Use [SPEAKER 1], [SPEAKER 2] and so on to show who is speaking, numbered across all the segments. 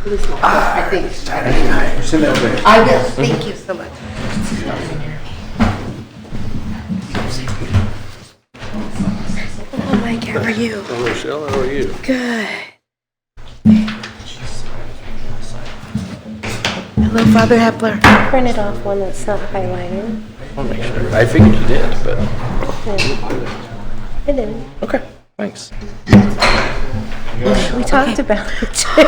[SPEAKER 1] I think. I will. Thank you so much. Oh, Mike, how are you?
[SPEAKER 2] Oh, Rochelle, how are you?
[SPEAKER 1] Good. Hello, Father Hepler.
[SPEAKER 3] Printed off one that's not highlighted.
[SPEAKER 2] I'll make sure. I figured you did, but
[SPEAKER 3] I didn't.
[SPEAKER 2] okay, thanks.
[SPEAKER 3] We talked about it too.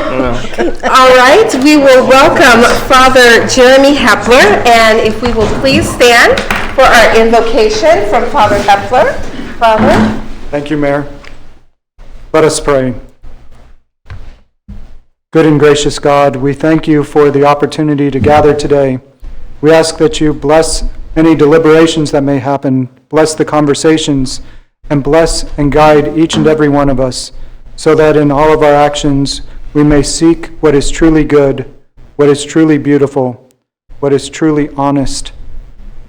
[SPEAKER 1] All right, we will welcome Father Jeremy Hepler, and if we will please stand for our invocation from Father Hepler. Father.
[SPEAKER 4] Thank you, Mayor. Let us pray. Good and gracious God, we thank you for the opportunity to gather today. We ask that you bless any deliberations that may happen, bless the conversations, and bless and guide each and every one of us, so that in all of our actions we may seek what is truly good, what is truly beautiful, what is truly honest,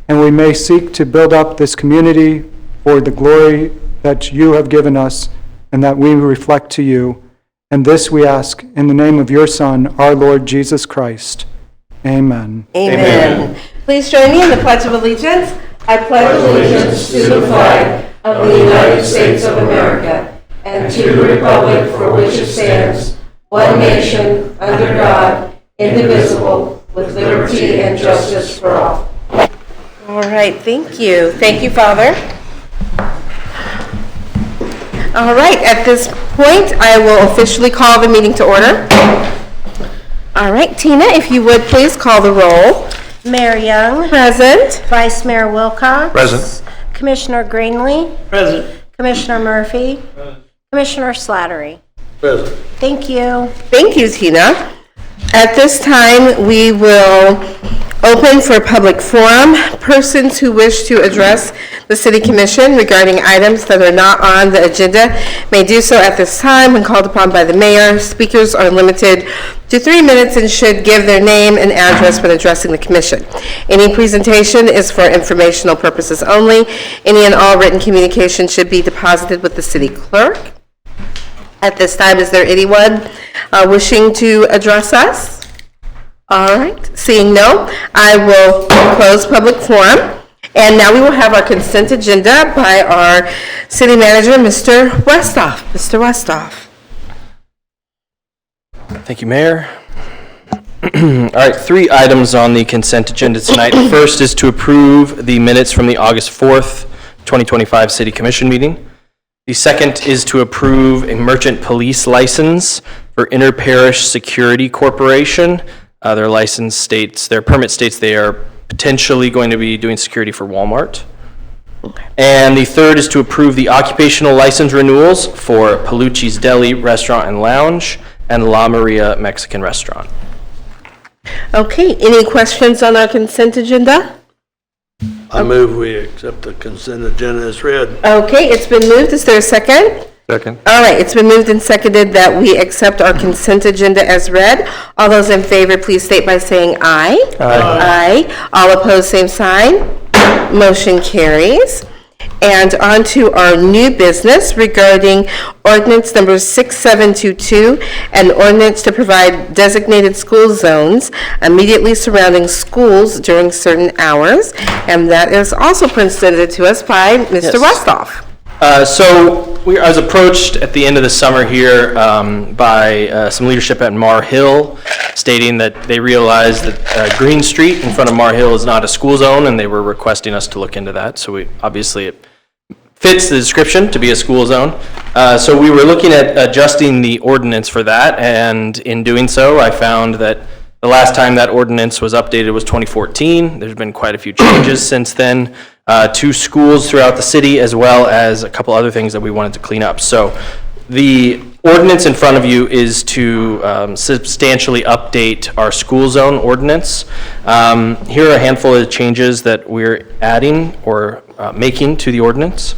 [SPEAKER 4] and we may seek to build up this community for the glory that you have given us and that we reflect to you. And this we ask in the name of your Son, our Lord Jesus Christ. Amen.
[SPEAKER 1] Amen. Please join me in the Pledge of Allegiance. I pledge allegiance to the flag of the United States of America and to the republic for which it stands, one nation, under God, indivisible, with liberty and justice for all. All right, thank you. Thank you, Father. All right, at this point, I will officially call the meeting to order. All right, Tina, if you would please call the roll.
[SPEAKER 3] Mayor Young.
[SPEAKER 1] Present.
[SPEAKER 3] Vice Mayor Wilcox.
[SPEAKER 2] Present.
[SPEAKER 3] Commissioner Greenlee.
[SPEAKER 2] Present.
[SPEAKER 3] Commissioner Murphy. Commissioner Slattery.
[SPEAKER 2] Present.
[SPEAKER 3] Thank you.
[SPEAKER 1] Thank you, Tina. At this time, we will open for public forum. Persons who wish to address the City Commission regarding items that are not on the agenda may do so at this time when called upon by the mayor. Speakers are limited to 3 minutes and should give their name and address when addressing the commission. Any presentation is for informational purposes only. Any and all written communication should be deposited with the city clerk. At this time, is there anyone wishing to address us? All right, seeing no, I will close public forum. And now we will have our consent agenda by our city manager, Mr. Westhoff. Mr. Westhoff.
[SPEAKER 2] Thank you, Mayor. All right, 3 items on the consent agenda tonight. The first is to approve the minutes from the August 4th, 2025 City Commission meeting. The second is to approve a merchant police license for Interparish Security Corporation. Their license states, their permit states they are potentially going to be doing security for Walmart. Okay. And the third is to approve the occupational license renewals for Palucci's Deli Restaurant and Lounge and La Maria Mexican Restaurant.
[SPEAKER 1] Okay, any questions on our consent agenda?
[SPEAKER 5] I move we accept the consent agenda as read.
[SPEAKER 1] Okay, it's been moved. Is there a second?
[SPEAKER 2] Second.
[SPEAKER 1] All right, it's been moved and seconded that we accept our consent agenda as read. All those in favor, please state by saying aye. Aye. Aye. All opposed, same sign. Motion carries. And on to our new business regarding ordinance number 6722, an ordinance to provide designated school zones immediately surrounding schools during certain hours. And that is also presented to us by Mr. Westhoff.
[SPEAKER 2] So I was approached at the end of the summer here by some leadership at Mar Hill, stating that they realized that Green Street in front of Mar Hill is not a school zone, and they were requesting us to look into that. So it fits the description to be a school zone. So we were looking at adjusting the ordinance for that, and in doing so, I found that the last time that ordinance was updated was 2014. There's been quite a few changes since then to schools throughout the city, as well as a couple other things that we wanted to clean up. So the ordinance in front of you is to substantially update our school zone ordinance. Here are a handful of changes that we're adding or making to the ordinance.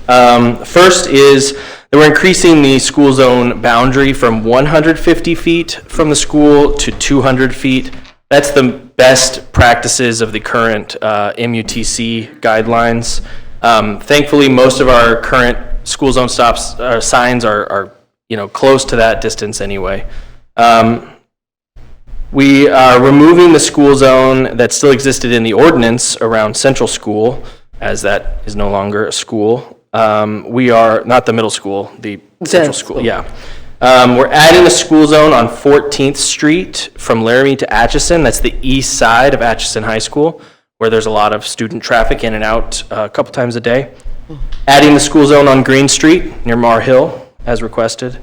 [SPEAKER 2] First is that we're increasing the school zone boundary from 150 feet from the school to 200 feet. That's the best practices of the current MUTC guidelines. Thankfully, most of our current school zone signs are close to that distance anyway. We are removing the school zone that still existed in the ordinance around Central School, as that is no longer a school. We are, not the middle school, the Central School, yeah. We're adding a school zone on 14th Street from Laramie to Atchison. That's the east side of Atchison High School, where there's a lot of student traffic in and out a couple times a day. Adding the school zone on Green Street near Mar Hill, as requested.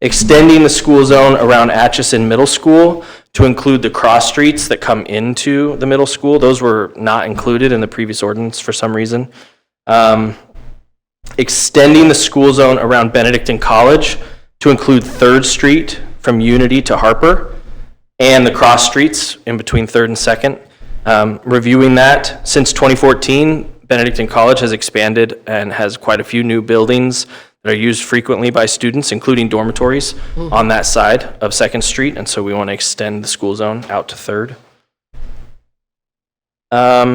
[SPEAKER 2] Extending the school zone around Atchison Middle School to include the cross streets that come into the middle school. Those were not included in the previous ordinance for some reason. Extending the school zone around Benedictine College to include 3rd Street from Unity to Harper, and the cross streets in between 3rd and 2nd. Reviewing that, since 2014, Benedictine College has expanded and has quite a few new buildings that are used frequently by students, including dormitories, on that side of 2nd Street, and so we want to extend the school zone out to 3rd.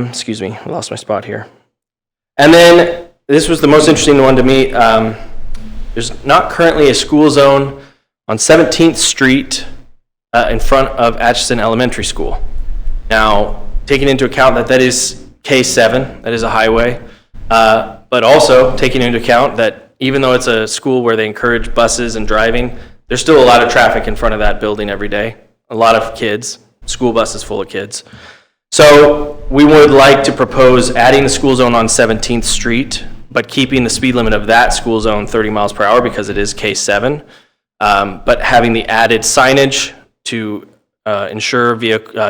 [SPEAKER 2] Excuse me, I lost my spot here. And then, this was the most interesting one to me. There's not currently a school zone on 17th Street in front of Atchison Elementary School. Now, taking into account that that is K7, that is a highway, but also taking into account that even though it's a school where they encourage buses and driving, there's still a lot of traffic in front of that building every day. A lot of kids, school buses full of kids. So we would like to propose adding the school zone on 17th Street, but keeping the speed limit of that school zone 30 miles per hour because it is K7, but having the added signage to ensure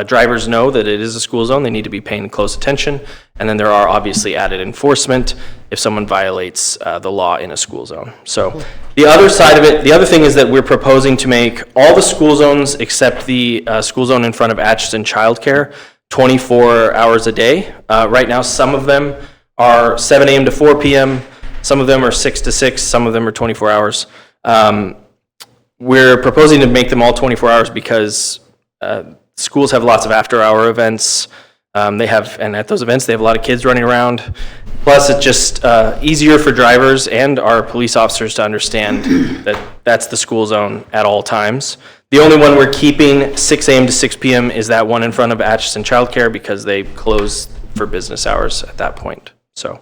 [SPEAKER 2] drivers know that it is a school zone. They need to be paying close attention. And then there are obviously added enforcement if someone violates the law in a school zone. So the other side of it, the other thing is that we're proposing to make all the school zones except the school zone in front of Atchison Childcare 24 hours a day. Right now, some of them are 7 a.m. to 4 p.m. Some of them are 6 to 6. Some of them are 24 hours. We're proposing to make them all 24 hours because schools have lots of after-hour events. And at those events, they have a lot of kids running around. Plus, it's just easier for drivers and our police officers to understand that that's the school zone at all times. The only one we're keeping 6 a.m. to 6 p.m. is that one in front of Atchison Childcare because they close for business hours at that point. So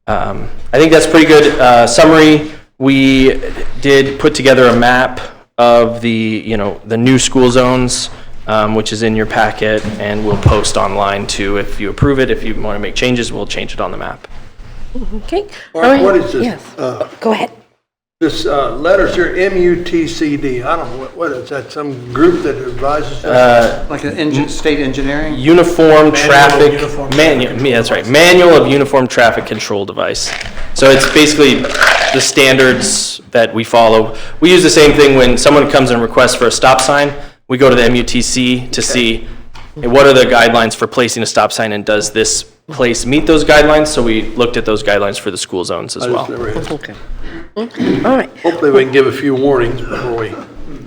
[SPEAKER 2] I think that's pretty good summary. We did put together a map of the new school zones, which is in your packet, and we'll post online too if you approve it. If you want to make changes, we'll change it on the map.
[SPEAKER 1] Okay.
[SPEAKER 5] Mark, what is this?
[SPEAKER 1] Yes. Go ahead.
[SPEAKER 5] This letters here, MUTCD, I don't know, what is that, some group that advises?
[SPEAKER 6] Like an state engineering?
[SPEAKER 2] Uniform Traffic,
[SPEAKER 5] Uniform
[SPEAKER 2] that's right, Manual of Uniform Traffic Control Device. So it's basically the standards that we follow. We use the same thing when someone comes and requests for a stop sign. We go to the MUTC to see what are the guidelines for placing a stop sign, and does this place meet those guidelines? So we looked at those guidelines for the school zones as
[SPEAKER 5] I just
[SPEAKER 2] well.
[SPEAKER 5] never had.
[SPEAKER 1] Okay. All right.
[SPEAKER 5] Hopefully we can give a few warnings before we.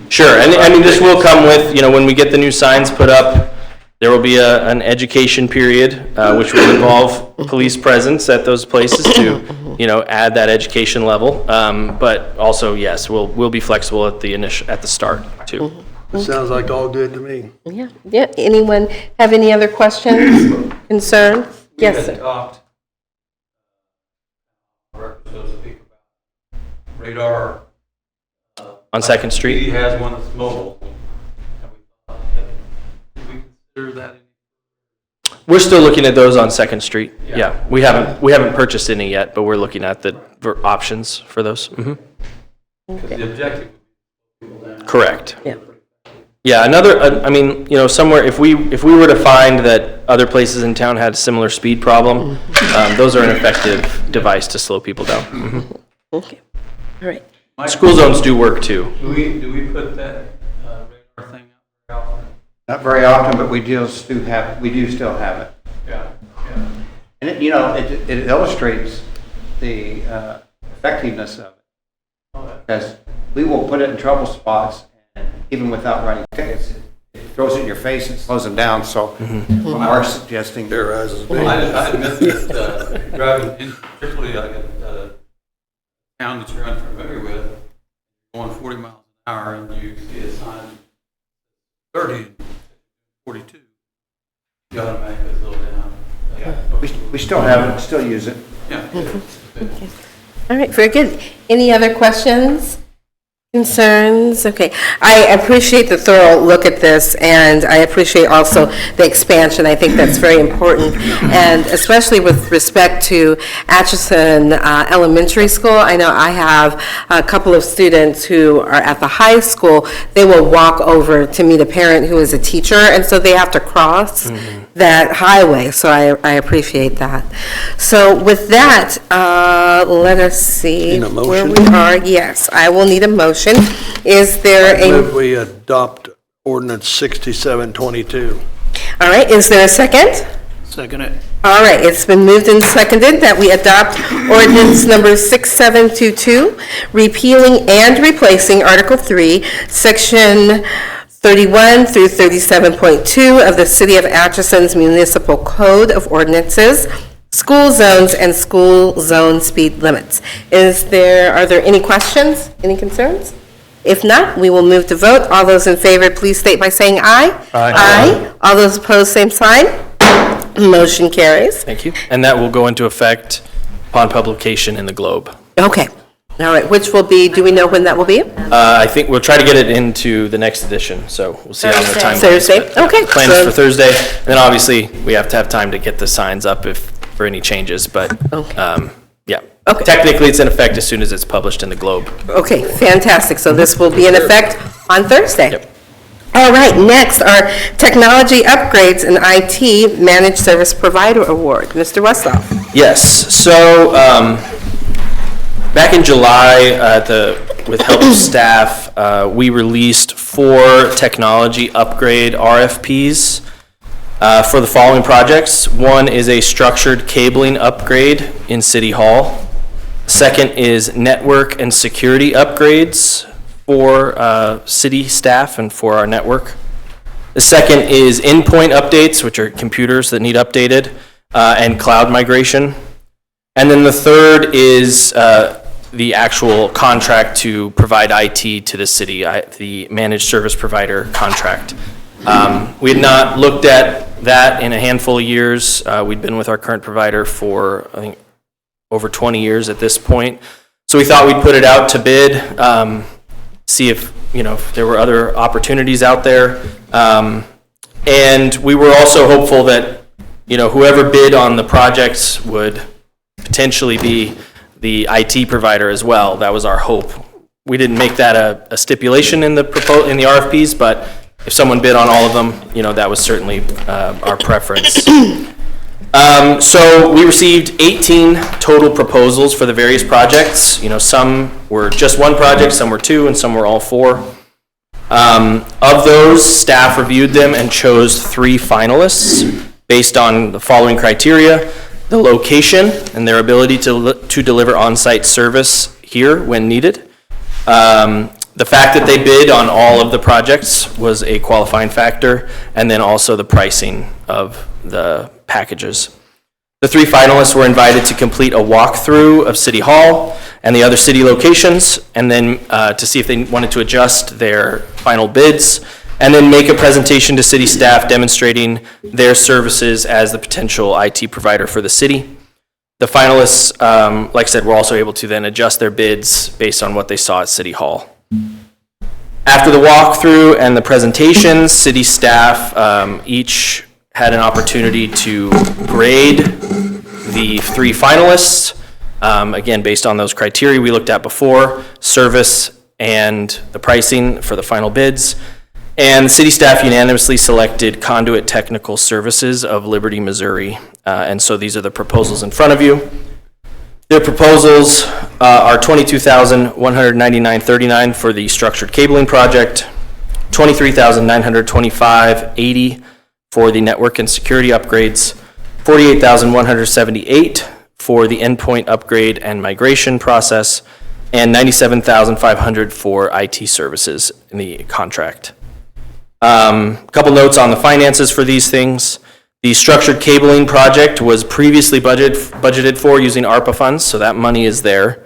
[SPEAKER 2] Sure, and I mean, this will come with, when we get the new signs put up, there will be an education period, which will involve police presence at those places to, add that education level. But also, yes, we'll be flexible at the start too.
[SPEAKER 5] It sounds like all good to me.
[SPEAKER 1] Yeah. Anyone have any other questions, concerns? Yes, sir.
[SPEAKER 7] Talked, so to speak, about radar.
[SPEAKER 2] On Second
[SPEAKER 7] He
[SPEAKER 2] Street?
[SPEAKER 7] has one that's mobile. Did we consider that?
[SPEAKER 2] We're still looking at those on Second Street. Yeah, we haven't purchased any yet, but we're looking at the options for those. Mhm.
[SPEAKER 7] Because the objective.
[SPEAKER 2] Correct.
[SPEAKER 1] Yeah.
[SPEAKER 2] Yeah, somewhere, if we were to find that other places in town had a similar speed problem, those are an effective device to slow people down. Mhm.
[SPEAKER 1] Okay. All right.
[SPEAKER 2] School zones do work too.
[SPEAKER 7] Do we put that radar thing out there?
[SPEAKER 6] Not very often, but we do still have it.
[SPEAKER 7] Yeah.
[SPEAKER 6] And it illustrates the effectiveness of it. Because we will put it in trouble spots, and even without writing tickets, it throws it in your face and slows them down. So what Mark's suggesting.
[SPEAKER 5] Terrorizes me.
[SPEAKER 7] I admit that driving, particularly like a town that you're unfamiliar with, going 40 miles an hour and you see a sign 30, 42, you automatically slow down.
[SPEAKER 6] We still have it, still use it.
[SPEAKER 7] Yeah.
[SPEAKER 1] All right, very good. Any other questions, concerns? Okay. I appreciate the thorough look at this, and I appreciate also the expansion. I think that's very important, and especially with respect to Atchison Elementary School. I know I have a couple of students who are at the high school. They will walk over to meet a parent who is a teacher, and so they have to cross that highway, so I appreciate that. So with that, let us see
[SPEAKER 5] Need a
[SPEAKER 1] where we
[SPEAKER 5] motion?
[SPEAKER 1] are. Yes, I will need a motion. Is there
[SPEAKER 5] Move
[SPEAKER 1] a,
[SPEAKER 5] we adopt ordinance 6722.
[SPEAKER 1] all right, is there a second?
[SPEAKER 5] Second it.
[SPEAKER 1] All right, it's been moved and seconded that we adopt ordinance number 6722, repealing and replacing Article 3, Section 31 through 37.2 of the City of Atchison's Municipal Code of Ordinances, school zones and school zone speed limits. Are there any questions, any concerns? If not, we will move to vote. All those in favor, please state by saying aye. Aye. All those opposed, same sign. Motion carries.
[SPEAKER 2] Thank you. And that will go into effect upon publication in the Globe.
[SPEAKER 1] Okay. All right, which will be, do we know when that will be?
[SPEAKER 2] I think we'll try to get it into the next edition, so we'll see how the time goes.
[SPEAKER 1] Thursday,
[SPEAKER 2] but, yeah,
[SPEAKER 1] okay.
[SPEAKER 2] the Plan is for Thursday, and then obviously, we have to have time to get the signs up for any changes, but, yeah.
[SPEAKER 1] Okay.
[SPEAKER 2] Technically, it's in effect as soon as it's published in the Globe.
[SPEAKER 1] Okay, fantastic. So this will be in effect on Thursday.
[SPEAKER 2] Yep.
[SPEAKER 1] All right, next are Technology Upgrades and IT Managed Service Provider Award. Mr. Westhoff.
[SPEAKER 2] Yes, so, back in July, with help of staff, we released 4 technology upgrade RFPs for the following projects. One is a structured cabling upgrade in City Hall. Second is network and security upgrades for city staff and for our network. The second is endpoint updates, which are computers that need updated, and cloud migration. And then the third is the actual contract to provide IT to the city, the managed service provider contract. We had not looked at that in a handful of years. We'd been with our current provider for, I think, over 20 years at this point. So we thought we'd put it out to bid, see if, if there were other opportunities out there. And we were also hopeful that, whoever bid on the projects would potentially be the IT provider as well. That was our hope. We didn't make that a stipulation in the RFPs, but if someone bid on all of them, that was certainly our preference. So we received 18 total proposals for the various projects. Some were just one project, some were 2, and some were all 4. Of those, staff reviewed them and chose 3 finalists based on the following criteria: the location and their ability to deliver on-site service here when needed. The fact that they bid on all of the projects was a qualifying factor, and then also the pricing of the packages. The 3 finalists were invited to complete a walkthrough of City Hall and the other city locations, and then to see if they wanted to adjust their final bids, and then make a presentation to city staff demonstrating their services as the potential IT provider for the city. The finalists, like I said, were also able to then adjust their bids based on what they saw at City Hall. After the walkthrough and the presentations, city staff each had an opportunity to grade the 3 finalists, again, based on those criteria we looked at before: service and the pricing for the final bids. And city staff unanimously selected Conduit Technical Services of Liberty, Missouri. And so these are the proposals in front of you. Their proposals are $22,199.39 for the structured cabling project, $23,925.80 for the network and security upgrades, $48,178 for the endpoint upgrade and migration process, and $97,500 for IT services in the contract. A couple notes on the finances for these things. The structured cabling project was previously budgeted for using ARPA funds, so that money is there.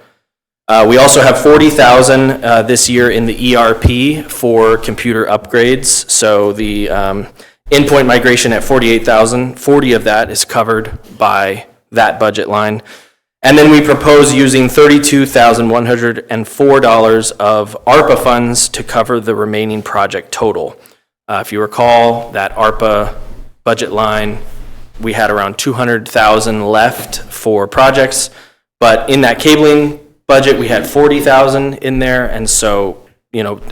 [SPEAKER 2] We also have $40,000 this year in the ERP for computer upgrades. So the Endpoint migration at 48,000, 40 of that is covered by that budget line. And then we propose using $32,104 of ARPA funds to cover the remaining project total. If you recall, that ARPA budget line, we had around 200,000 left for projects, but in that cabling budget, we had 40,000 in there, and so,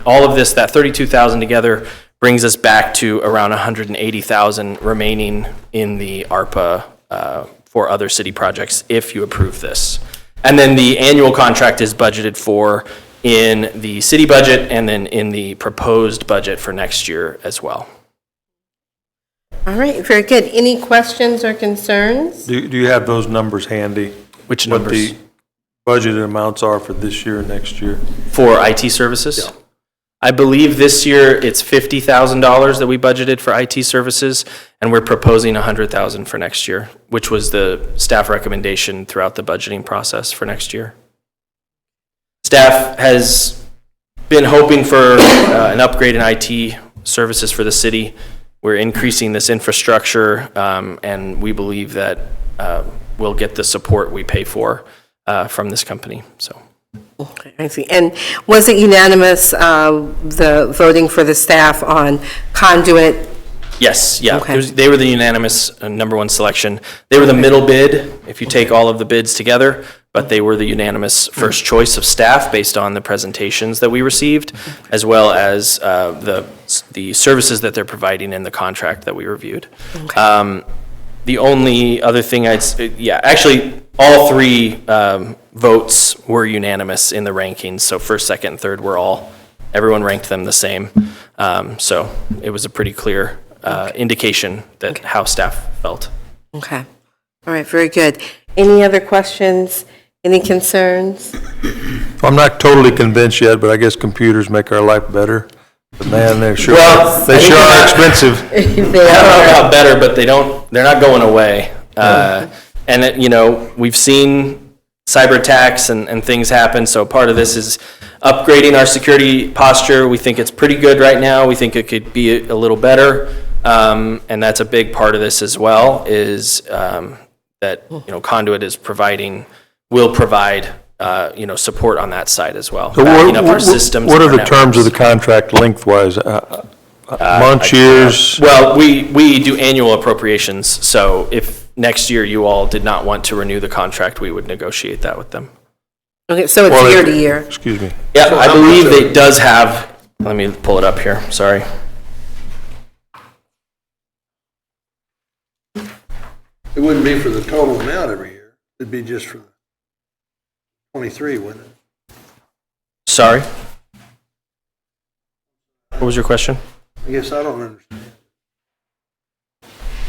[SPEAKER 2] all of this, that 32,000 together, brings us back to around 180,000 remaining in the ARPA for other city projects if you approve this. And then the annual contract is budgeted for in the city budget and then in the proposed budget for next year as well.
[SPEAKER 1] All right, very good. Any questions or concerns?
[SPEAKER 8] Do you have those numbers handy?
[SPEAKER 2] Which
[SPEAKER 8] What
[SPEAKER 2] numbers?
[SPEAKER 8] the budgeted amounts are for this year and next year?
[SPEAKER 2] For IT services? I believe this year it's $50,000 that we budgeted for IT services, and we're proposing $100,000 for next year, which was the staff recommendation throughout the budgeting process for next year. Staff has been hoping for an upgrade in IT services for the city. We're increasing this infrastructure, and we believe that we'll get the support we pay for from this company, so.
[SPEAKER 1] Okay, I see. And was it unanimous, the voting for the staff on conduit?
[SPEAKER 2] Yes, yeah.
[SPEAKER 1] Okay.
[SPEAKER 2] They were the unanimous number one selection. They were the middle bid, if you take all of the bids together, but they were the unanimous first choice of staff based on the presentations that we received, as well as the services that they're providing in the contract that we reviewed. The only other thing actually, all three votes were unanimous in the rankings, so first, second, and third everyone ranked them the same. So it was a pretty clear indication that how staff felt.
[SPEAKER 1] Okay. All right, very good. Any other questions? Any concerns?
[SPEAKER 8] I'm not totally convinced yet, but I guess computers make our life better. But man, they sure
[SPEAKER 2] Well,
[SPEAKER 8] are expensive.
[SPEAKER 2] I don't know about better, but they're not going away. And we've seen cyber attacks and things happen, so part of this is upgrading our security posture. We think it's pretty good right now. We think it could be a little better, and that's a big part of this as well, is that Conduit will provide support on that side as well.
[SPEAKER 8] So
[SPEAKER 2] Backing up our systems.
[SPEAKER 8] what are
[SPEAKER 2] and
[SPEAKER 8] the
[SPEAKER 2] our
[SPEAKER 8] terms of the
[SPEAKER 2] networks.
[SPEAKER 8] contract lengthwise? Months, years?
[SPEAKER 2] Well, we do annual appropriations, so if next year you all did not want to renew the contract, we would negotiate that with them.
[SPEAKER 1] Okay, so it's
[SPEAKER 8] Well,
[SPEAKER 1] year to year.
[SPEAKER 8] Excuse me.
[SPEAKER 2] Yeah,
[SPEAKER 5] So
[SPEAKER 2] I
[SPEAKER 5] how
[SPEAKER 2] believe
[SPEAKER 5] much
[SPEAKER 2] it does have, let me pull it up here, sorry.
[SPEAKER 5] It wouldn't be for the total amount every year. It'd be just for the 23, wouldn't it?
[SPEAKER 2] Sorry? What was your question?
[SPEAKER 5] I guess I don't understand.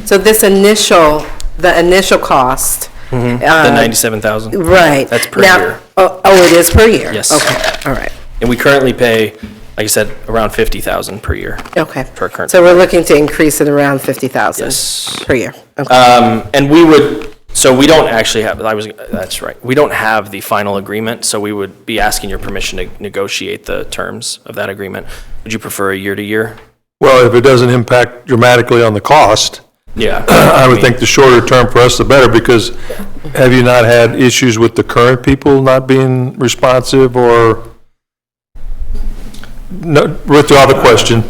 [SPEAKER 1] So the initial cost.
[SPEAKER 2] The 97,000,
[SPEAKER 1] Right.
[SPEAKER 2] That's per
[SPEAKER 1] Now-
[SPEAKER 2] year.
[SPEAKER 1] Oh, it is per year?
[SPEAKER 2] Yes.
[SPEAKER 1] Okay, all right,
[SPEAKER 2] and we currently pay, like I said, around 50,000 per year.
[SPEAKER 1] okay.
[SPEAKER 2] For our current.
[SPEAKER 1] So we're looking to increase it around 50,000?
[SPEAKER 2] Yes.
[SPEAKER 1] Per year, okay.
[SPEAKER 2] And we don't actually have, that's right, we don't have the final agreement, so we would be asking your permission to negotiate the terms of that agreement. Would you prefer a year to year?
[SPEAKER 8] Well, if it doesn't impact dramatically on the cost,
[SPEAKER 2] Yeah.
[SPEAKER 8] I would think the shorter term for us, the better, because have you not had issues with the current people not being responsive, or? No, withdraw the question.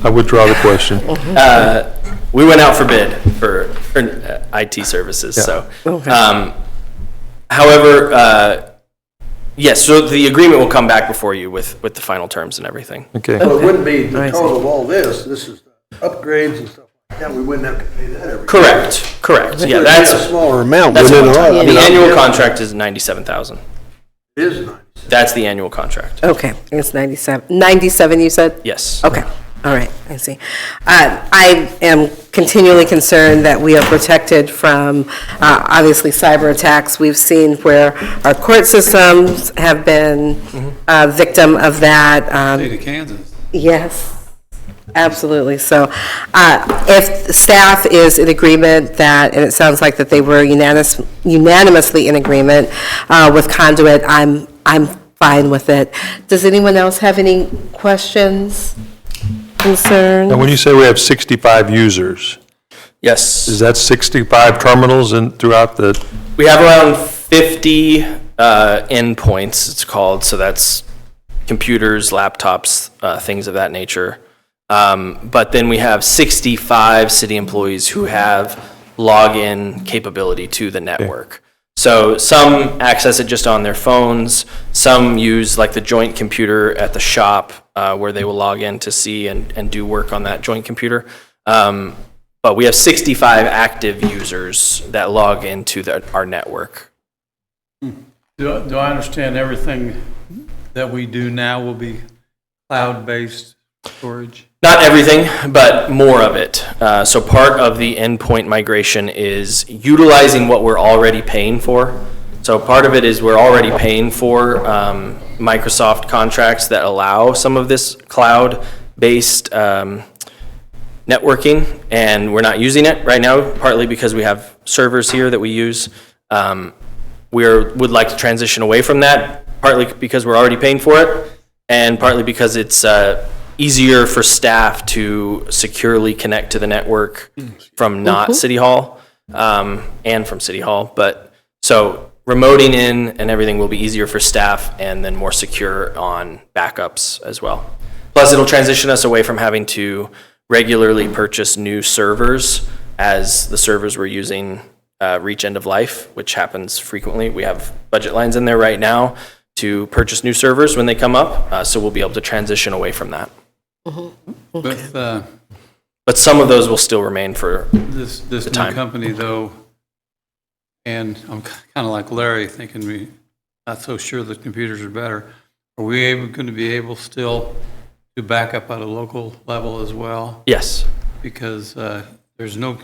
[SPEAKER 8] I withdraw the question.
[SPEAKER 2] We went out for bid for IT services, so. However, yes, so the agreement will come back before you with the final terms and everything.
[SPEAKER 8] Okay.
[SPEAKER 5] So it wouldn't be the
[SPEAKER 1] I see.
[SPEAKER 5] total of all this. This is upgrades and stuff like that. We wouldn't have to pay that every year.
[SPEAKER 2] Correct, yeah,
[SPEAKER 5] It'd be
[SPEAKER 2] that's,
[SPEAKER 5] a smaller amount.
[SPEAKER 2] that's
[SPEAKER 5] wouldn't
[SPEAKER 2] one
[SPEAKER 5] it?
[SPEAKER 2] time.
[SPEAKER 5] I mean,
[SPEAKER 2] The annual
[SPEAKER 5] yeah,
[SPEAKER 2] contract is 97,000.
[SPEAKER 5] It is nice.
[SPEAKER 2] That's the annual contract,
[SPEAKER 1] Okay, it's 97 you said?
[SPEAKER 2] yes.
[SPEAKER 1] Okay, all right, I see. I am continually concerned that we are protected from, obviously, cyber attacks. We've seen where our court systems have been a victim of that.
[SPEAKER 7] State of Kansas.
[SPEAKER 1] Yes, absolutely. So if the staff is in agreement that, and it sounds like that they were unanimously in agreement with Conduit, I'm fine with it. Does anyone else have any questions, concerns?
[SPEAKER 8] And when you say we have 65 users,
[SPEAKER 2] Yes.
[SPEAKER 8] is that 65 terminals throughout the,
[SPEAKER 2] We have around 50 endpoints, it's called, so that's computers, laptops, things of that nature. But then we have 65 city employees who have login capability to the network. So some access it just on their phones, some use like the joint computer at the shop where they will log in to see and do work on that joint computer. But we have 65 active users that log into our network.
[SPEAKER 7] Do I understand everything that we do now will be cloud-based storage?
[SPEAKER 2] Not everything, but more of it. So part of the endpoint migration is utilizing what we're already paying for. So part of it is we're already paying for Microsoft contracts that allow some of this cloud-based networking, and we're not using it right now, partly because we have servers here that we use. Would like to transition away from that, partly because we're already paying for it, and partly because it's easier for staff to securely connect to the network from not City Hall and from City Hall. But so remoting in and everything will be easier for staff and then more secure on backups as well. Plus, it'll transition us away from having to regularly purchase new servers as the servers we're using reach end of life, which happens frequently. We have budget lines in there right now to purchase new servers when they come up, so we'll be able to transition away from that.
[SPEAKER 7] With
[SPEAKER 2] But some of those will still remain for
[SPEAKER 7] this new
[SPEAKER 2] time.
[SPEAKER 7] company, though, and I'm kind of like Larry, thinking we not so sure the computers are better. Are we going to be able still to back up at a local level as well?
[SPEAKER 2] Yes,
[SPEAKER 7] Because there's no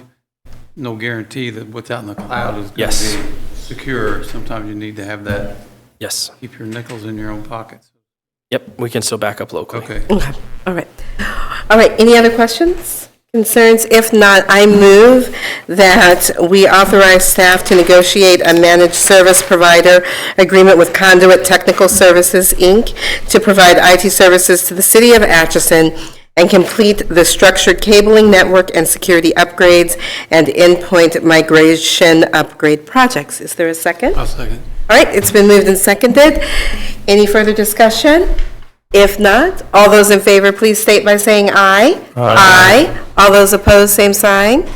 [SPEAKER 7] guarantee that what's out in the cloud is going
[SPEAKER 2] Yes.
[SPEAKER 7] to be secure. Sometimes you need to have that,
[SPEAKER 2] yes.
[SPEAKER 7] keep your nickels in your own pockets.
[SPEAKER 2] Yep, we can still back up locally.
[SPEAKER 7] Okay.
[SPEAKER 1] Okay, all right. All right, any other questions, concerns? If not, I move that we authorize staff to negotiate a managed service provider agreement with Conduit Technical Services, Inc. to provide IT services to the city of Atchison and complete the structured cabling network and security upgrades and endpoint migration upgrade projects. Is there a second?
[SPEAKER 7] I'll second.
[SPEAKER 1] All right, it's been moved and seconded. Any further discussion? If not, all those in favor, please state by saying aye. Aye. All those opposed, same sign.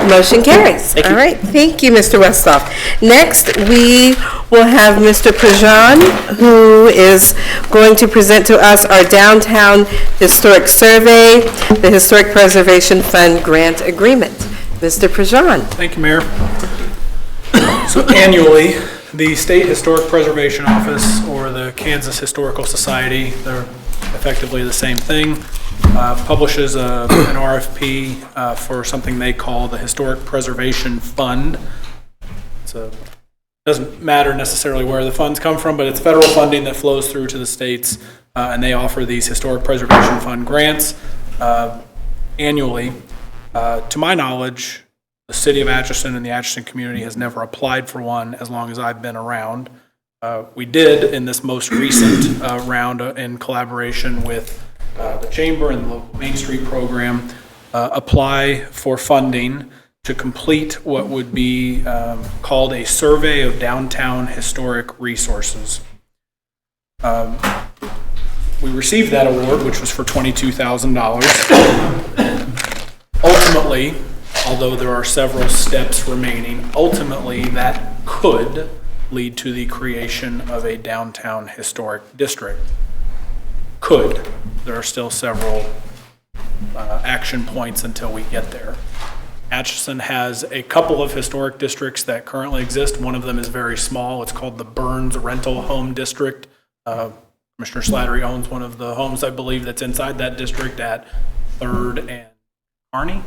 [SPEAKER 1] Motion carries.
[SPEAKER 2] Thank you.
[SPEAKER 1] All right, thank you, Mr. Westhoff. Next, we will have Mr. Prejean, who is going to present to us our Downtown Historic Survey, the Historic Preservation Fund Grant Agreement. Mr. Prejean.
[SPEAKER 9] Thank you, Mayor. So annually, the State Historic Preservation Office or the Kansas Historical Society, they're effectively the same thing, publishes an RFP for something they call the Historic Preservation Fund. Doesn't matter necessarily where the funds come from, but it's federal funding that flows through to the states, and they offer these Historic Preservation Fund grants annually. To my knowledge, the city of Atchison and the Atchison community has never applied for one as long as I've been around. We did in this most recent round in collaboration with the Chamber and the local Main Street program, apply for funding to complete what would be called a survey of downtown historic resources. We received that award, which was for $22,000. Ultimately, although there are several steps remaining, ultimately that could lead to the creation of a downtown historic district. Could. There are still several action points until we get there. Atchison has a couple of historic districts that currently exist. One of them is very small. It's called the Burns Rental Home District. Commissioner Slattery owns one of the homes, I believe, that's inside that district at 3rd and Kearney.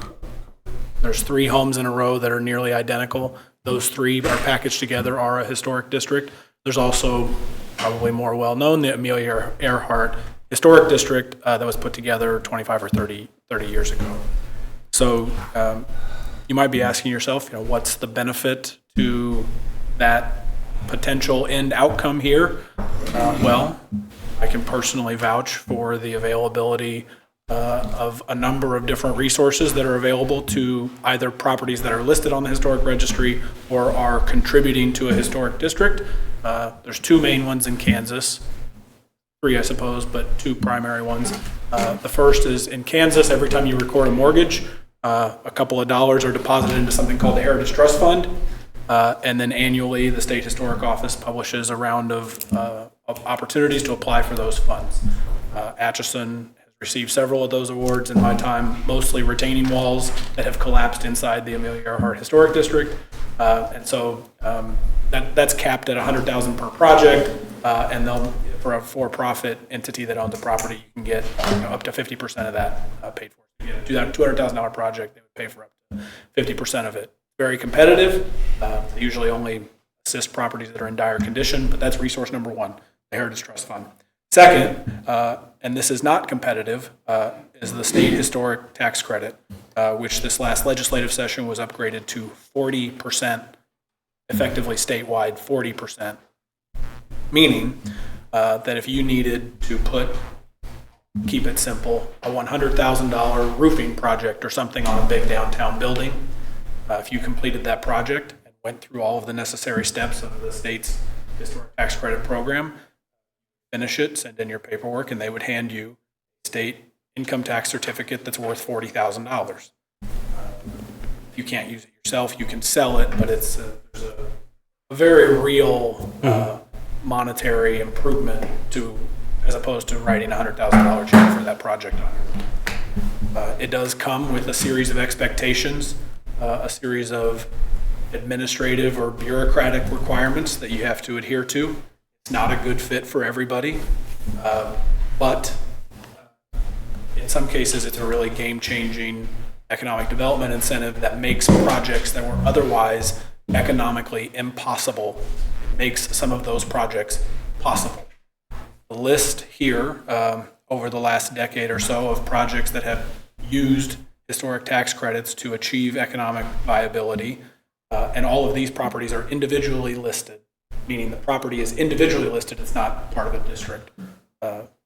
[SPEAKER 9] There's 3 homes in a row that are nearly identical. Those 3 are packaged together, are a historic district. There's also, probably more well-known, the Amelia Earhart Historic District that was put together 25 or 30 years ago. So you might be asking yourself, what's the benefit to that potential end outcome here? Well, I can personally vouch for the availability of a number of different resources that are available to either properties that are listed on the historic registry or are contributing to a historic district. There's two main ones in Kansas, three I suppose, but two primary ones. The first is in Kansas, every time you record a mortgage, a couple of dollars are deposited into something called the Heritage Trust Fund. And then annually, the State Historic Office publishes a round of opportunities to apply for those funds. Atchison has received several of those awards in my time, mostly retaining walls that have collapsed inside the Amelia Earhart Historic District. And so that's capped at $100,000 per project, and they'll, for a for-profit entity that owns a property, you can get up to 50% of that paid for. If you do that $200,000 project, they would pay for up to 50% of it. Very competitive. They usually only assist properties that are in dire condition, but that's resource number one, the Heritage Trust Fund. Second, and this is not competitive, is the state historic tax credit, which this last legislative session was upgraded to 40%, effectively statewide 40%, meaning that if you needed to put, keep it simple, a $100,000 roofing project or something on a big downtown building, if you completed that project and went through all of the necessary steps of the state's historic tax credit program, finish it, send in your paperwork, and they would hand you a state income tax certificate that's worth $40,000. You can't use it yourself, you can sell it, but it's there's a very real monetary improvement to, as opposed to writing a $100,000 check for that project. It does come with a series of expectations, a series of administrative or bureaucratic requirements that you have to adhere to. It's not a good fit for everybody, but in some cases it's a really game-changing economic development incentive that makes projects that were otherwise economically impossible, makes some of those projects possible. The list here over the last decade or so of projects that have used historic tax credits to achieve economic viability, and all of these properties are individually listed, meaning the property is individually listed, it's not part of a district.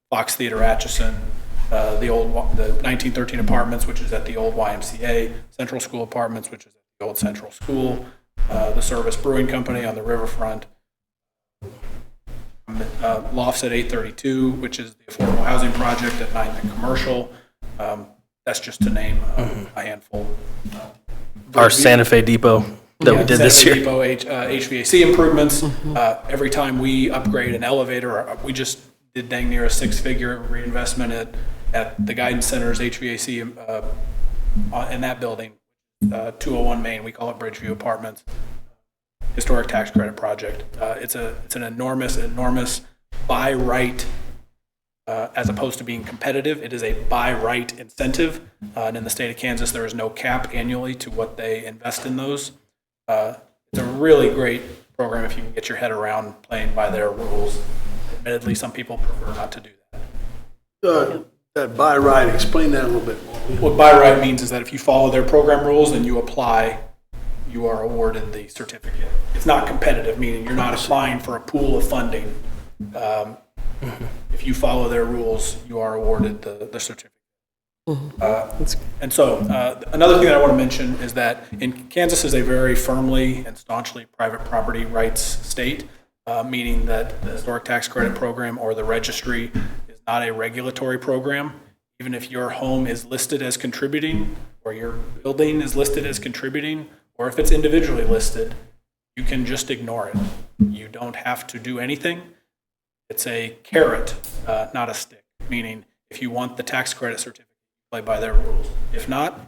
[SPEAKER 9] Fox Theater Atchison, the 1913 Apartments, which is at the old YMCA, Central School Apartments, which is at the old Central School, the Service Brewing Company on the riverfront, Lofts at 832, which is the affordable housing project at 9th and Commercial. That's just to name a handful.
[SPEAKER 2] Our Santa Fe Depot that we did this year.
[SPEAKER 9] Santa Fe Depot HVAC improvements. Every time we upgrade an elevator, we just did dang near a six-figure reinvestment at the Guidance Center's HVAC in that building, 201 Main. We call it Bridgeview Apartments. Historic tax credit project. It's an enormous by right, as opposed to being competitive. It is a by right incentive, and in the state of Kansas, there is no cap annually to what they invest in those. It's a really great program if you can get your head around playing by their rules. Admittedly, some people prefer not to do that.
[SPEAKER 5] That by right, explain that a little bit more.
[SPEAKER 9] What by right means is that if you follow their program rules and you apply, you are awarded the certificate. It's not competitive, meaning you're not applying for a pool of funding. If you follow their rules, you are awarded the certificate. And so another thing that I want to mention is that Kansas is a very firmly and staunchly private property rights state, meaning that the historic tax credit program or the registry is not a regulatory program. Even if your home is listed as contributing or your building is listed as contributing, or if it's individually listed, you can just ignore it. You don't have to do anything. It's a carrot, not a stick, meaning if you want the tax credit certificate, play by their rules. If not,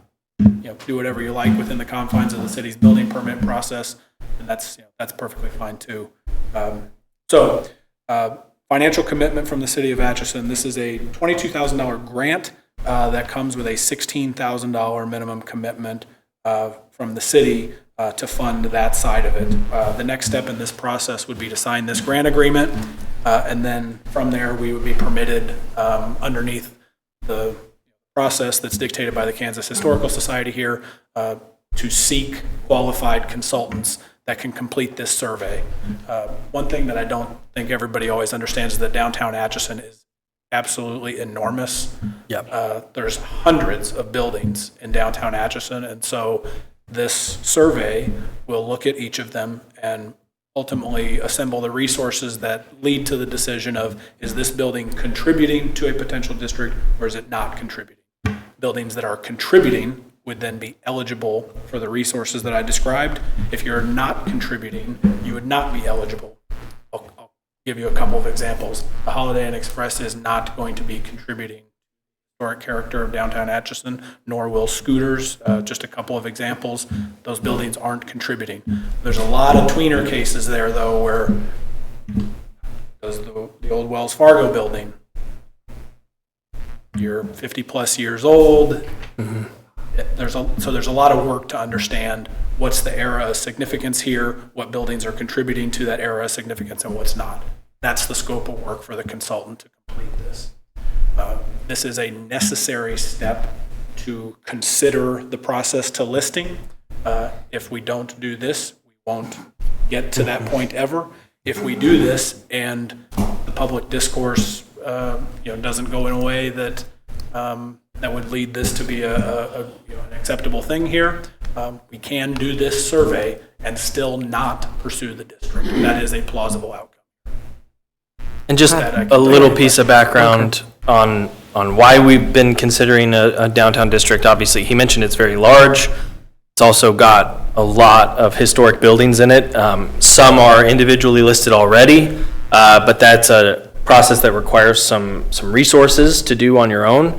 [SPEAKER 9] do whatever you like within the confines of the city's building permit process, and that's perfectly fine too. Financial commitment from the city of Atchison. This is a $22,000 grant that comes with a $16,000 minimum commitment from the city to fund that side of it. The next step in this process would be to sign this grant agreement, and then from there we would be permitted underneath the process that's dictated by the Kansas Historical Society here to seek qualified consultants that can complete this survey. One thing that I don't think everybody always understands is that downtown Atchison is absolutely enormous.
[SPEAKER 2] Yep.
[SPEAKER 9] There's hundreds of buildings in downtown Atchison, and so this survey will look at each of them and ultimately assemble the resources that lead to the decision of, is this building contributing to a potential district or is it not contributing? Buildings that are contributing would then be eligible for the resources that I described. If you're not contributing, you would not be eligible. I'll give you a couple of examples. The Holiday Inn Express is not going to be contributing historic character of downtown Atchison, nor will Scooters. Just a couple of examples. Those buildings aren't contributing. There's a lot of tweener cases there, though, where the old Wells Fargo building, you're 50-plus years old. So there's a lot of work to understand what's the era of significance here, what buildings are contributing to that era of significance, and what's not. That's the scope of work for the consultant to complete this. This is a necessary step to consider the process to listing. If we don't do this, we won't get to that point ever. If we do this and the public discourse, doesn't go in a way that that would lead this to be an acceptable thing here, we can do this survey and still not pursue the district. That is a plausible outcome.
[SPEAKER 2] And just a little piece of background on why we've been considering a downtown district. Obviously, he mentioned it's very large. It's also got a lot of historic buildings in it. Some are individually listed already, but that's a process that requires some resources to do on your own.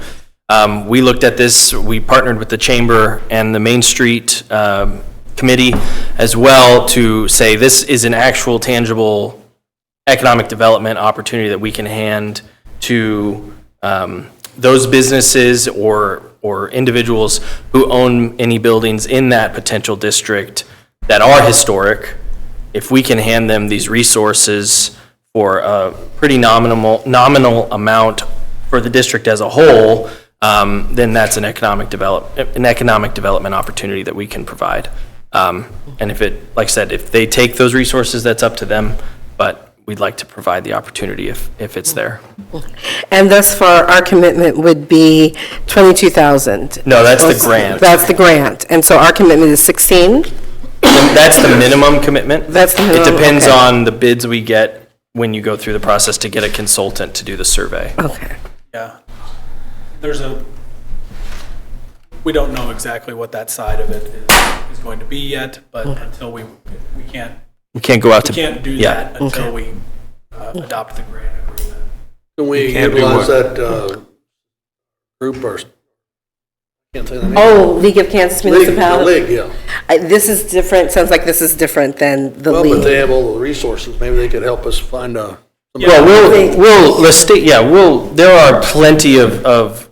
[SPEAKER 2] We looked at this, we partnered with the Chamber and the Main Street Committee as well to say this is an actual tangible economic development opportunity that we can hand to those businesses or individuals who own any buildings in that potential district that are historic. If we can hand them these resources for a pretty nominal amount for the district as a whole, then that's an economic development opportunity that we can provide. And if it, like I said, if they take those resources, that's up to them, but we'd like to provide the opportunity if it's there.
[SPEAKER 1] And thus far, our commitment would be 22,000.
[SPEAKER 2] No, that's the grant.
[SPEAKER 1] That's the grant. And so our commitment is 16?
[SPEAKER 2] That's the minimum commitment.
[SPEAKER 1] That's the minimum,
[SPEAKER 2] It depends
[SPEAKER 1] okay.
[SPEAKER 2] on the bids we get when you go through the process to get a consultant to do the survey.
[SPEAKER 1] Okay.
[SPEAKER 9] Yeah. We don't know exactly what that side of it is going to be yet, but until we can't
[SPEAKER 2] Go out to.
[SPEAKER 9] We can't do
[SPEAKER 2] yeah.
[SPEAKER 9] that until we adopt the grant agreement.
[SPEAKER 5] Can we
[SPEAKER 8] can't do
[SPEAKER 5] utilize
[SPEAKER 8] what?
[SPEAKER 5] that group or, can't say the name.
[SPEAKER 1] Oh, League of Kansas
[SPEAKER 5] The
[SPEAKER 1] Municipalities?
[SPEAKER 5] league, yeah.
[SPEAKER 1] This is different, sounds like this is different than the
[SPEAKER 5] Well, but they
[SPEAKER 1] league.
[SPEAKER 5] have all the resources. Maybe they could help us find a.
[SPEAKER 2] There are plenty of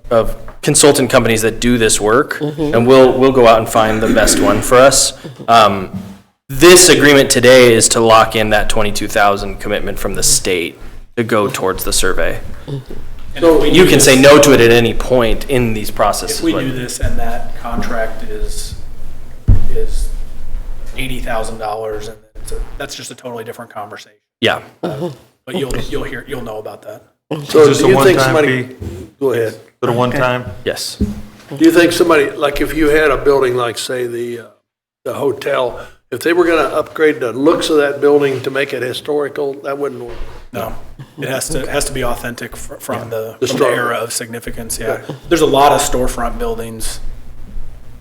[SPEAKER 2] consultant companies that do this work, and we'll go out and find the best one for us. This agreement today is to lock in that 22,000 commitment from the state to go towards the survey.
[SPEAKER 9] So
[SPEAKER 2] You can say no to it at any point in these processes.
[SPEAKER 9] If we
[SPEAKER 2] but-
[SPEAKER 9] do this and that contract is $80,000, and that's just a totally different conversation.
[SPEAKER 2] Yeah.
[SPEAKER 9] But you'll know about that.
[SPEAKER 5] So
[SPEAKER 8] Is this
[SPEAKER 5] do
[SPEAKER 8] a
[SPEAKER 5] you think
[SPEAKER 8] one-time
[SPEAKER 5] somebody,
[SPEAKER 8] fee?
[SPEAKER 5] go ahead.
[SPEAKER 8] For the one time?
[SPEAKER 2] Yes.
[SPEAKER 5] Do you think somebody, like if you had a building like, say, the hotel, if they were going to upgrade the looks of that building to make it historical, that wouldn't work?
[SPEAKER 9] No, it has to be authentic from the
[SPEAKER 5] store.
[SPEAKER 9] era of significance. Yeah, there's a lot of storefront buildings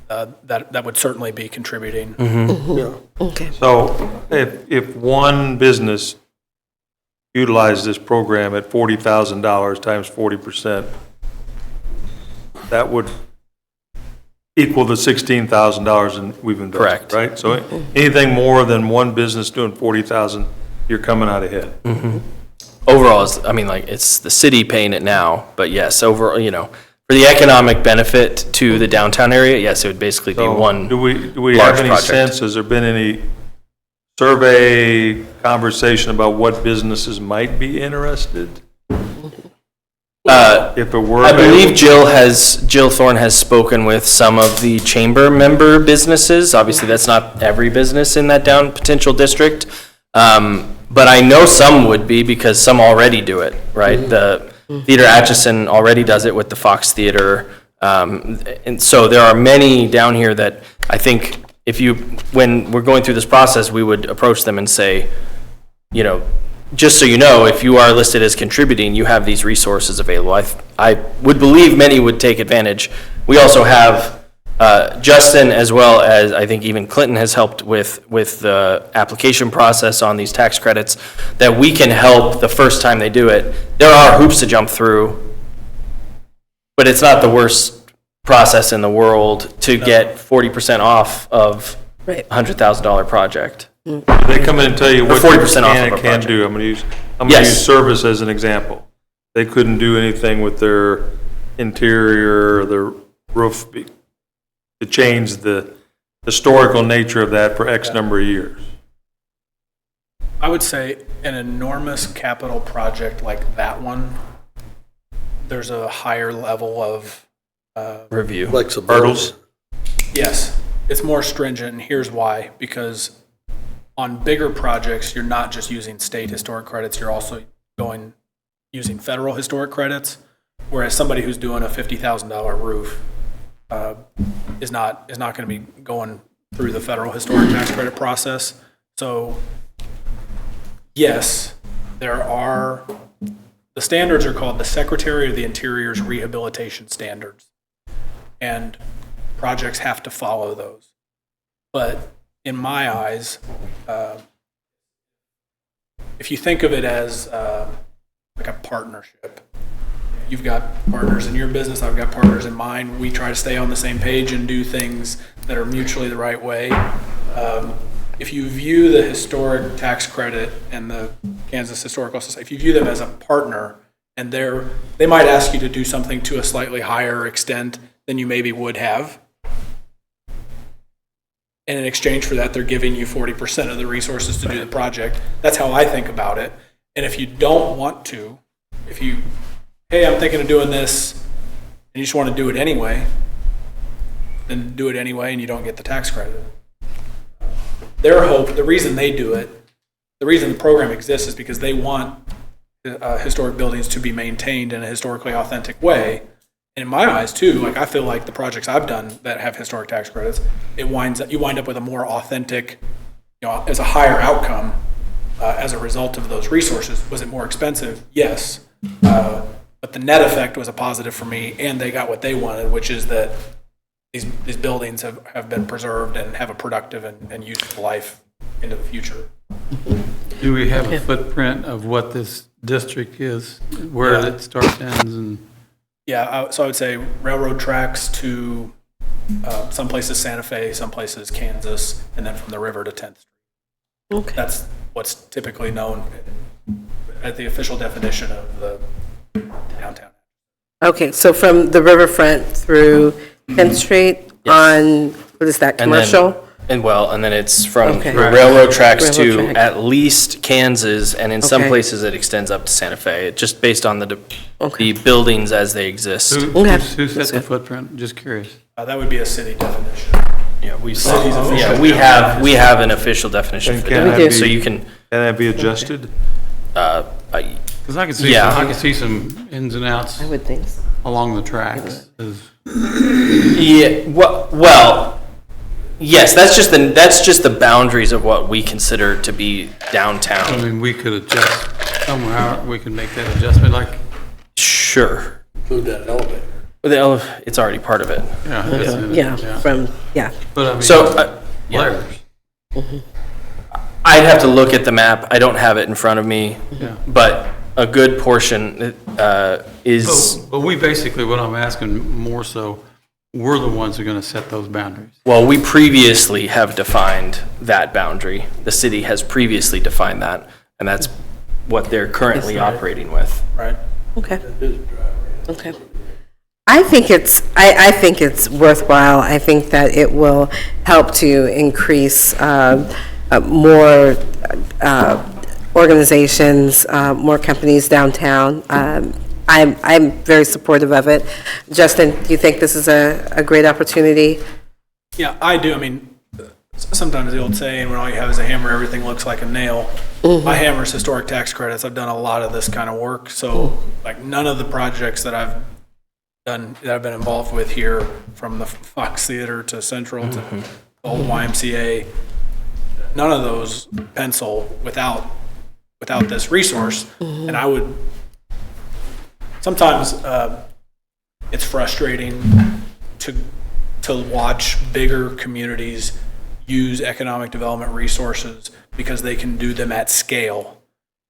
[SPEAKER 9] that would certainly be contributing.
[SPEAKER 5] Yeah.
[SPEAKER 1] Okay.
[SPEAKER 8] So if one business utilized this program at $40,000 times 40%, that would equal the $16,000 we've invested,
[SPEAKER 2] Correct.
[SPEAKER 8] right? So anything more than one business doing 40,000, you're coming out ahead.
[SPEAKER 2] Overall, it's the city paying it now, but yes, overall, for the economic benefit to the downtown area, yes, it would basically be
[SPEAKER 8] So
[SPEAKER 2] one
[SPEAKER 8] do we
[SPEAKER 2] large
[SPEAKER 8] have any
[SPEAKER 2] project.
[SPEAKER 8] sense, has there been any survey conversation about what businesses might be interested? If it were
[SPEAKER 2] I believe
[SPEAKER 8] available?
[SPEAKER 2] Jill Thorne has spoken with some of the chamber member businesses. Obviously, that's not every business in that down potential district. But I know some would be because some already do it, right? The Theater Atchison already does it with the Fox Theater. And so there are many down here that I think when we're going through this process, we would approach them and say, you know, just so you know, if you are listed as contributing, you have these resources available. I would believe many would take advantage. We also have Justin, as well as I think even Clinton has helped with the application process on these tax credits, that we can help the first time they do it. There are hoops to jump through, but it's not the worst process in the world to get 40% off of a
[SPEAKER 1] Right.
[SPEAKER 2] $100,000 project.
[SPEAKER 8] They come in and tell you what you
[SPEAKER 2] 40% off
[SPEAKER 8] can
[SPEAKER 2] of
[SPEAKER 8] and
[SPEAKER 2] a
[SPEAKER 8] can't
[SPEAKER 2] project.
[SPEAKER 8] do. I'm going to
[SPEAKER 2] Yes.
[SPEAKER 8] use service as an example. They couldn't do anything with their interior, or their roof, to change the historical nature of that for X number of years.
[SPEAKER 9] I would say an enormous capital project like that one, there's a higher level of,
[SPEAKER 2] Review.
[SPEAKER 5] Flexibility.
[SPEAKER 8] Hurdles?
[SPEAKER 9] yes, it's more stringent, and here's why. Because on bigger projects, you're not just using state historic credits, you're also using federal historic credits, whereas somebody who's doing a $50,000 roof is not going to be going through the federal historic tax credit process. So yes, the standards are called the Secretary of the Interior's Rehabilitation Standards, and projects have to follow those. But in my eyes, if you think of it as like a partnership, you've got partners in your business, I've got partners in mine. We try to stay on the same page and do things that are mutually the right way. If you view the historic tax credit and the Kansas Historical Society, if you view them as a partner, and they might ask you to do something to a slightly higher extent than you maybe would have, and in exchange for that, they're giving you 40% of the resources to do the project. That's how I think about it. And if you don't want to, hey, I'm thinking of doing this, and you just want to do it anyway, then do it anyway, and you don't get the tax credit. Their hope, the reason they do it, the reason the program exists is because they want historic buildings to be maintained in a historically authentic way. And in my eyes too, like I feel like the projects I've done that have historic tax credits, you wind up with a more authentic, as a higher outcome as a result of those resources. Was it more expensive? Yes. But the net effect was a positive for me, and they got what they wanted, which is that these buildings have been preserved and have a productive and useful life into the future.
[SPEAKER 7] Do we have a footprint of what this district is, where
[SPEAKER 9] Yeah.
[SPEAKER 7] it starts, ends, and?
[SPEAKER 9] Yeah, so I would say railroad tracks to some places Santa Fe, some places Kansas, and then from the river to 10th Street.
[SPEAKER 1] Okay.
[SPEAKER 9] That's what's typically known at the official definition of the downtown.
[SPEAKER 1] Okay, so from the riverfront through 10th Street on, what is that,
[SPEAKER 2] And then-
[SPEAKER 1] commercial?
[SPEAKER 2] And then it's from
[SPEAKER 1] Okay.
[SPEAKER 2] railroad tracks
[SPEAKER 1] Railroad
[SPEAKER 2] to
[SPEAKER 1] tracks.
[SPEAKER 2] at least Kansas, and in some
[SPEAKER 1] Okay.
[SPEAKER 2] places it extends up to Santa Fe, just based on the
[SPEAKER 1] Okay.
[SPEAKER 2] buildings as they exist.
[SPEAKER 1] Okay.
[SPEAKER 7] Who set the footprint? Just curious.
[SPEAKER 9] That would be a city definition.
[SPEAKER 2] Yeah,
[SPEAKER 9] City's official
[SPEAKER 2] we have an official definition
[SPEAKER 8] And
[SPEAKER 2] for
[SPEAKER 8] can
[SPEAKER 2] that,
[SPEAKER 1] that
[SPEAKER 2] so
[SPEAKER 8] be-
[SPEAKER 2] you can,
[SPEAKER 8] Can that be adjusted?
[SPEAKER 7] Because I can see,
[SPEAKER 2] Yeah.
[SPEAKER 7] I can see some ins and outs
[SPEAKER 1] I would think so.
[SPEAKER 7] along the tracks.
[SPEAKER 2] yeah, well, yes, that's just the boundaries of what we consider to be
[SPEAKER 7] I
[SPEAKER 2] downtown.
[SPEAKER 7] mean, we could adjust somewhere, we can make that adjustment, like,
[SPEAKER 2] Sure.
[SPEAKER 5] Include that elevator.
[SPEAKER 2] It's already part of it.
[SPEAKER 7] yeah. that's it,
[SPEAKER 1] Yeah,
[SPEAKER 7] But I mean,
[SPEAKER 2] So, yeah.
[SPEAKER 7] layers.
[SPEAKER 2] I'd have to look at the map. I don't have it in front of me,
[SPEAKER 7] Yeah.
[SPEAKER 2] but a good portion is,
[SPEAKER 7] But we basically, what I'm asking more so, we're the ones who are going to set those boundaries.
[SPEAKER 2] well, we previously have defined that boundary. The city has previously defined that, and that's what they're currently operating with.
[SPEAKER 9] Right.
[SPEAKER 1] okay. Okay. I think it's worthwhile. I think that it will help to increase more organizations, more companies downtown. I'm very supportive of it. Justin, do you think this is a great opportunity?
[SPEAKER 9] Yeah, I do. I mean, sometimes the old saying, when all you have is a hammer, everything looks like a nail. My hammer is historic tax credits. I've done a lot of this kind of work. So like none of the projects that I've done, that I've been involved with here, from the Fox Theater to Central to the old YMCA, none of those pencil without this resource. And I would, sometimes it's frustrating to watch bigger communities use economic development resources because they can do them at scale.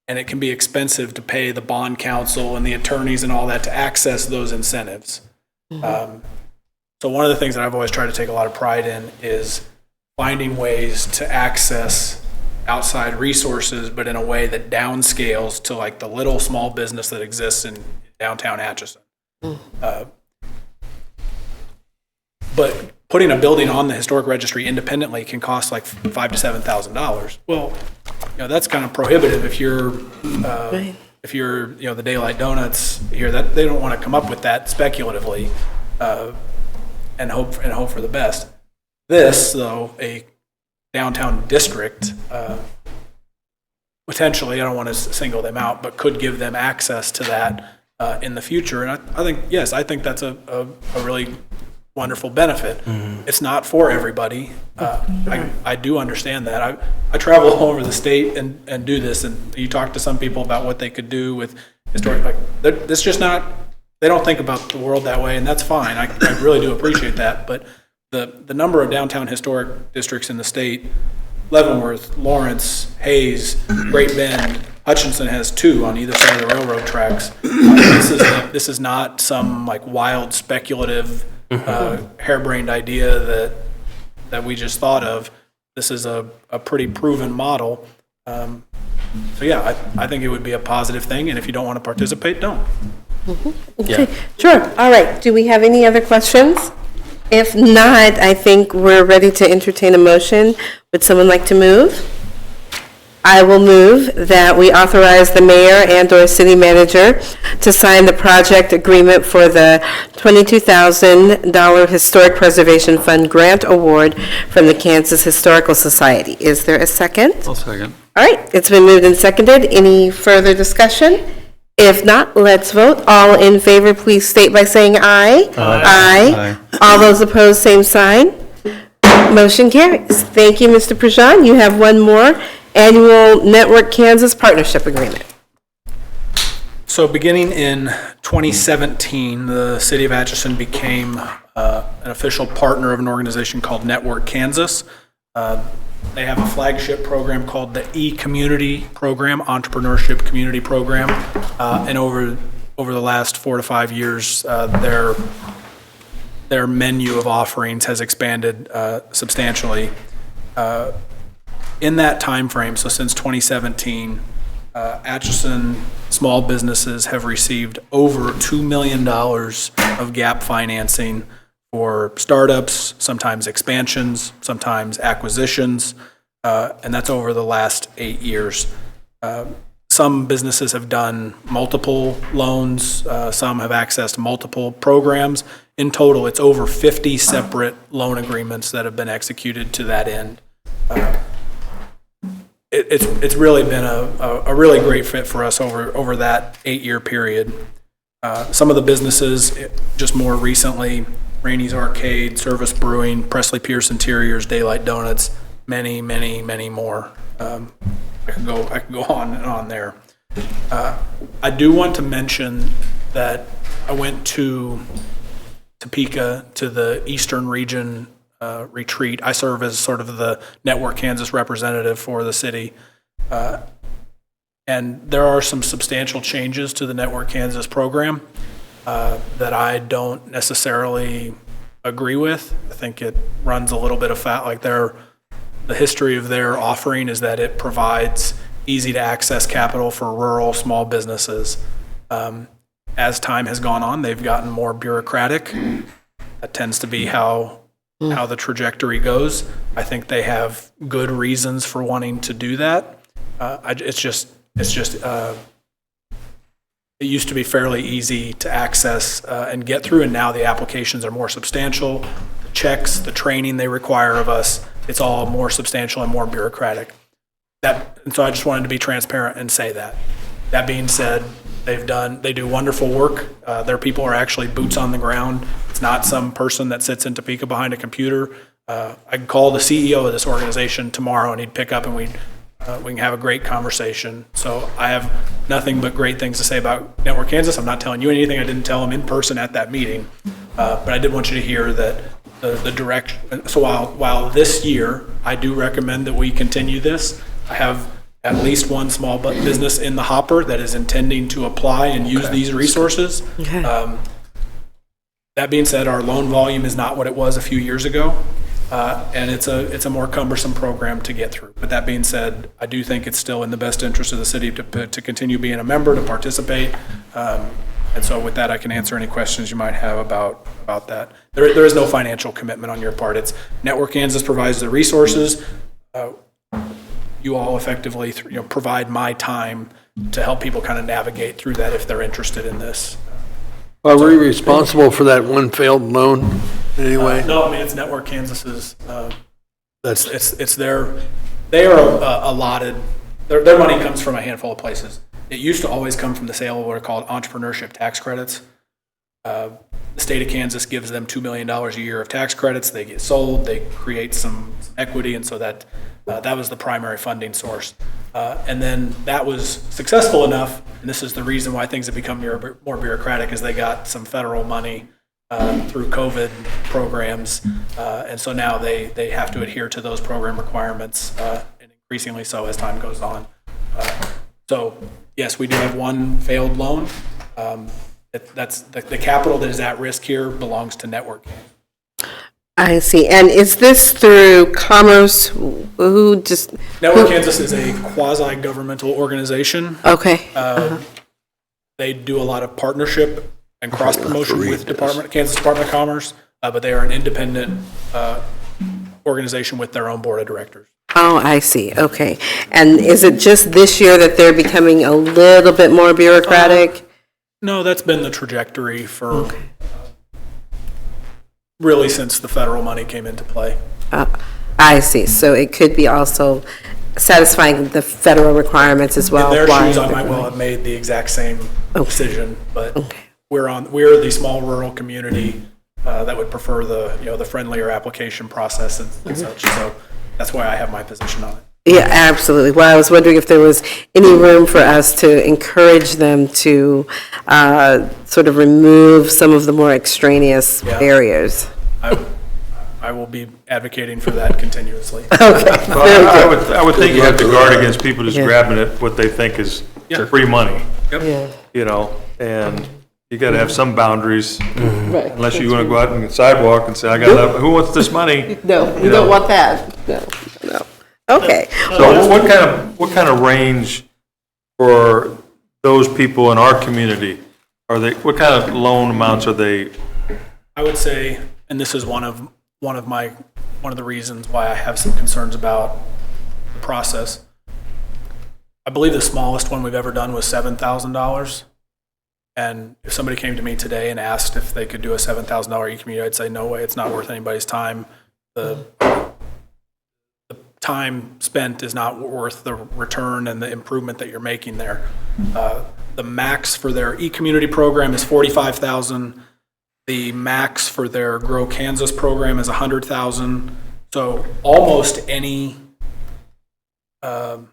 [SPEAKER 9] And it can be expensive to pay the bond counsel and the attorneys and all that to access those incentives. So one of the things that I've always tried to take a lot of pride in is finding ways to access outside resources, but in a way that downscales to like the little small business that exists in downtown Atchison. But putting a building on the historic registry independently can cost like $5,000 to $7,000. Well, that's kind of prohibitive if you're the Daylight Donuts here. That they don't want to come up with that speculatively and hope for the best. This, though, a downtown district, potentially, I don't want to single them out, but could give them access to that in the future. And I think that's a really wonderful benefit. It's not for everybody. I do understand that. I travel all over the state and do this, and you talk to some people about what they could do with historic, like, it's just not, they don't think about the world that way, and that's fine. I really do appreciate that, but the number of downtown historic districts in the state, Leavenworth, Lawrence, Hayes, Great Bend, Hutchinson has 2 on either side of the railroad tracks. This is not some like wild speculative harebrained idea that we just thought of. This is a pretty proven model. So yeah, I think it would be a positive thing, and if you don't want to participate, don't.
[SPEAKER 1] Okay, sure. All right. Do we have any other questions? If not, I think we're ready to entertain a motion. Would someone like to move? I will move that we authorize the mayor and/or city manager to sign the project agreement for the $22,000 Historic Preservation Fund Grant Award from the Kansas Historical Society. Is there a second?
[SPEAKER 7] I'll second.
[SPEAKER 1] All right, it's been moved and seconded. Any further discussion? If not, let's vote. All in favor, please state by saying aye. Aye. All those opposed, same sign. Motion carries. Thank you, Mr. Prejean. You have one more. Annual Network Kansas Partnership Agreement.
[SPEAKER 9] So beginning in 2017, the city of Atchison became an official partner of an organization called Network Kansas. They have a flagship program called the E-Community Program, Entrepreneurship Community Program. And over the last 4 to 5 years, their menu of offerings has expanded substantially. In that time frame, so since 2017, Atchison small businesses have received over $2 million of gap financing for startups, sometimes expansions, sometimes acquisitions, and that's over the last 8 years. Some businesses have done multiple loans, some have accessed multiple programs. In total, it's over 50 separate loan agreements that have been executed to that end. It's really been a really great fit for us over that 8-year period. Some of the businesses, just more recently, Rainey's Arcade, Service Brewing, Presley Pierce Interiors, Daylight Donuts, many, many, many more. I could go on and on there. I do want to mention that I went to Topeka to the Eastern Region retreat. I serve as sort of the Network Kansas representative for the city. And there are some substantial changes to the Network Kansas program that I don't necessarily agree with. I think it runs a little bit afoul, like the history of their offering is that it provides easy to access capital for rural small businesses. As time has gone on, they've gotten more bureaucratic. That tends to be how the trajectory goes. I think they have good reasons for wanting to do that. It's just it used to be fairly easy to access and get through, and now the applications are more substantial. The checks, the training they require of us, it's all more substantial and more bureaucratic. And so I just wanted to be transparent and say that. That being said, they do wonderful work. Their people are actually boots on the ground. It's not some person that sits in Topeka behind a computer. I can call the CEO of this organization tomorrow and he'd pick up and we can have a great conversation. So I have nothing but great things to say about Network Kansas. I'm not telling you anything I didn't tell them in person at that meeting. But I did want you to hear that the direction. So while this year I do recommend that we continue this, I have at least one small business in the hopper that is intending to apply and use these resources.
[SPEAKER 1] Okay.
[SPEAKER 9] That being said, our loan volume is not what it was a few years ago, and it's a more cumbersome program to get through. But that being said, I do think it's still in the best interest of the city to continue being a member, to participate. And so with that, I can answer any questions you might have about that. There is no financial commitment on your part. It's Network Kansas provides the resources. You all effectively provide my time to help people kind of navigate through that if they're interested in this.
[SPEAKER 5] Are we responsible for that one failed loan in any way?
[SPEAKER 9] No, I mean, it's Network Kansas's, it's they are allotted, their money comes from a handful of places. It used to always come from the sale of what are called entrepreneurship tax credits. The state of Kansas gives them $2 million a year of tax credits. They get sold, they create some equity, and so that was the primary funding source. And then that was successful enough, and this is the reason why things have become more bureaucratic, is they got some federal money through COVID programs, and so now they have to adhere to those program requirements, and increasingly so as time goes on. So yes, we do have one failed loan. That's the capital that is at risk here belongs to Network.
[SPEAKER 1] I see. And is this through Commerce? Who just?
[SPEAKER 9] Network Kansas is a quasi-governmental organization.
[SPEAKER 1] Okay.
[SPEAKER 9] They do a lot of partnership and cross-promotion with Kansas Department of Commerce, but they are an independent organization with their own board of directors.
[SPEAKER 1] Oh, I see. Okay. And is it just this year that they're becoming a little bit more bureaucratic?
[SPEAKER 9] No, that's been the trajectory for really since the federal money came into play.
[SPEAKER 1] I see. So it could be also satisfying the federal requirements as well.
[SPEAKER 9] In their shoes, I might well have made the exact same decision, but we're the small rural community that would prefer the friendlier application process and such. So that's why I have my position on it.
[SPEAKER 1] Yeah, absolutely. Well, I was wondering if there was any room for us to encourage them to sort of remove some of the more extraneous barriers.
[SPEAKER 8] I
[SPEAKER 10] will be advocating for that continuously.
[SPEAKER 8] Well, I would think you have to guard against people just grabbing at what they think is free money.
[SPEAKER 10] Yep.
[SPEAKER 8] You know, and you got to have some boundaries,
[SPEAKER 1] Right.
[SPEAKER 8] unless you want to go out on the sidewalk and say, I got, who wants this money?
[SPEAKER 1] No, we don't want that. No. Okay.
[SPEAKER 8] So what kind of range for those people in our community are they? What kind of loan amounts are they?
[SPEAKER 10] I would say, and this is one of the reasons why I have some concerns about the process. I believe the smallest one we've ever done was $7,000. And if somebody came to me today and asked if they could do a $7,000 e-community, I'd say, no way, it's not worth anybody's time. The time spent is not worth the return and the improvement that you're making there. The max for their e-community program is $45,000. The max for their Grow Kansas program is $100,000. So almost any, now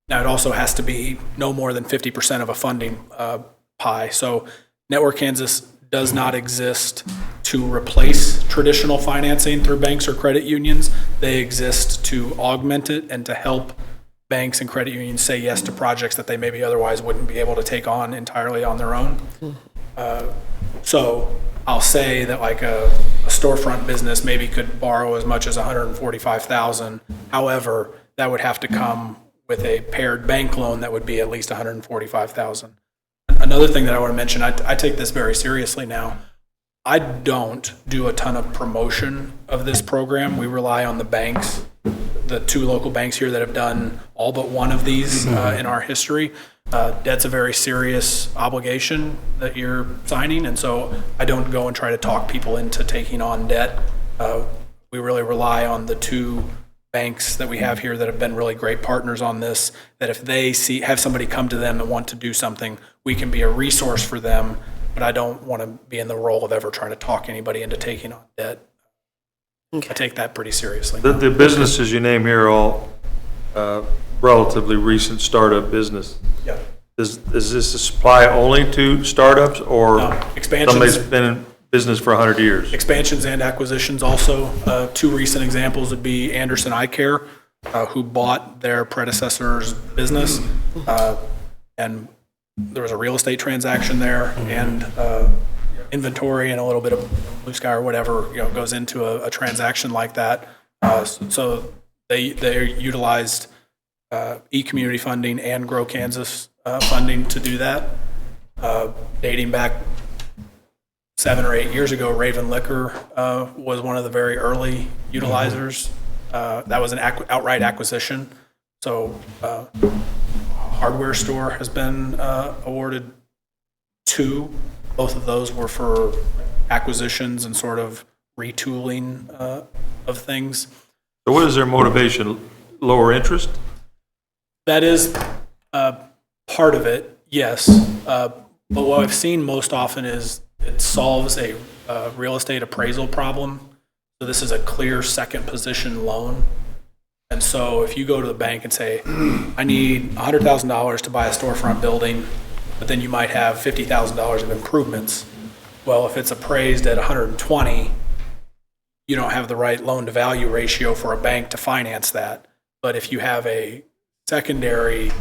[SPEAKER 10] it also has to be no more than 50% of a funding pie. So Network Kansas does not exist to replace traditional financing through banks or credit unions. They exist to augment it and to help banks and credit unions say yes to projects that they maybe otherwise wouldn't be able to take on entirely on their own. So I'll say that like a storefront business maybe could borrow as much as $145,000. However, that would have to come with a paired bank loan that would be at least $145,000. Another thing that I want to mention, I take this very seriously now. I don't do a ton of promotion of this program. We rely on the banks. the two local banks here that have done all but one of these in our history. Debt's a very serious obligation that you're signing, and so I don't go and try to talk people into taking on debt. We really rely on the two banks that we have here that have been really great partners on this, that if they have somebody come to them and want to do something, we can be a resource for them, but I don't want to be in the role of ever trying to talk anybody into taking on debt. I take that pretty seriously.
[SPEAKER 8] The businesses you name here are all relatively recent startup business.
[SPEAKER 10] Yeah.
[SPEAKER 8] Is this apply only to startups or
[SPEAKER 10] Expansions.
[SPEAKER 8] somebody's been in business for 100 years?
[SPEAKER 10] Expansions and acquisitions also. Two recent examples would be Anderson Eye Care, who bought their predecessor's business, and there was a real estate transaction there, and inventory and a little bit of blue sky or whatever goes into a transaction like that. So they utilized e-community funding and Grow Kansas funding to do that. Dating back 7 or 8 years ago, Raven Liquor was one of the very early utilizers. That was an outright acquisition. So hardware store has been awarded 2. Both of those were for acquisitions and sort of retooling of things.
[SPEAKER 8] So what is their motivation? Lower interest?
[SPEAKER 10] That is part of it, yes. But what I've seen most often is it solves a real estate appraisal problem. So this is a clear second position loan. And so if you go to the bank and say, I need $100,000 to buy a storefront building, but then you might have $50,000 of improvements. Well, if it's appraised at 120, you don't have the right loan to value ratio for a bank to finance that. But if you have a secondary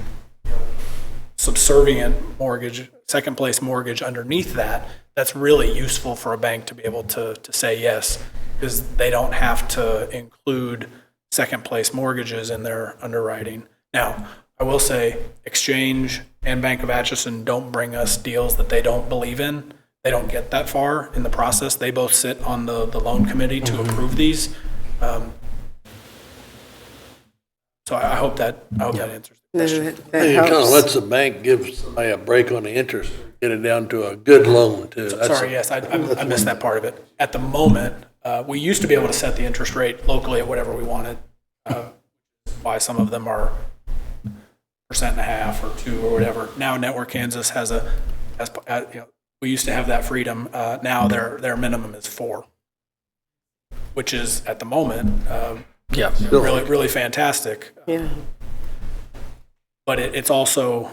[SPEAKER 10] subservient mortgage, second place mortgage underneath that, that's really useful for a bank to be able to say yes, because they don't have to include second place mortgages in their underwriting. Now, I will say Exchange and Bank of Atchison don't bring us deals that they don't believe in. They don't get that far in the process. They both sit on the loan committee to approve these. So I hope that answers the question.
[SPEAKER 1] That
[SPEAKER 5] It kind of
[SPEAKER 1] helps.
[SPEAKER 5] lets the bank give somebody a break on the interest, get it down to a good loan too.
[SPEAKER 10] Sorry, yes, I missed that part of it. At the moment, we used to be able to set the interest rate locally at whatever we wanted. Why some of them are 1.5% or 2% or whatever. Now Network Kansas has we used to have that freedom. Now their minimum is 4%, which is at the moment really, really fantastic.
[SPEAKER 1] Yeah.
[SPEAKER 10] But it's also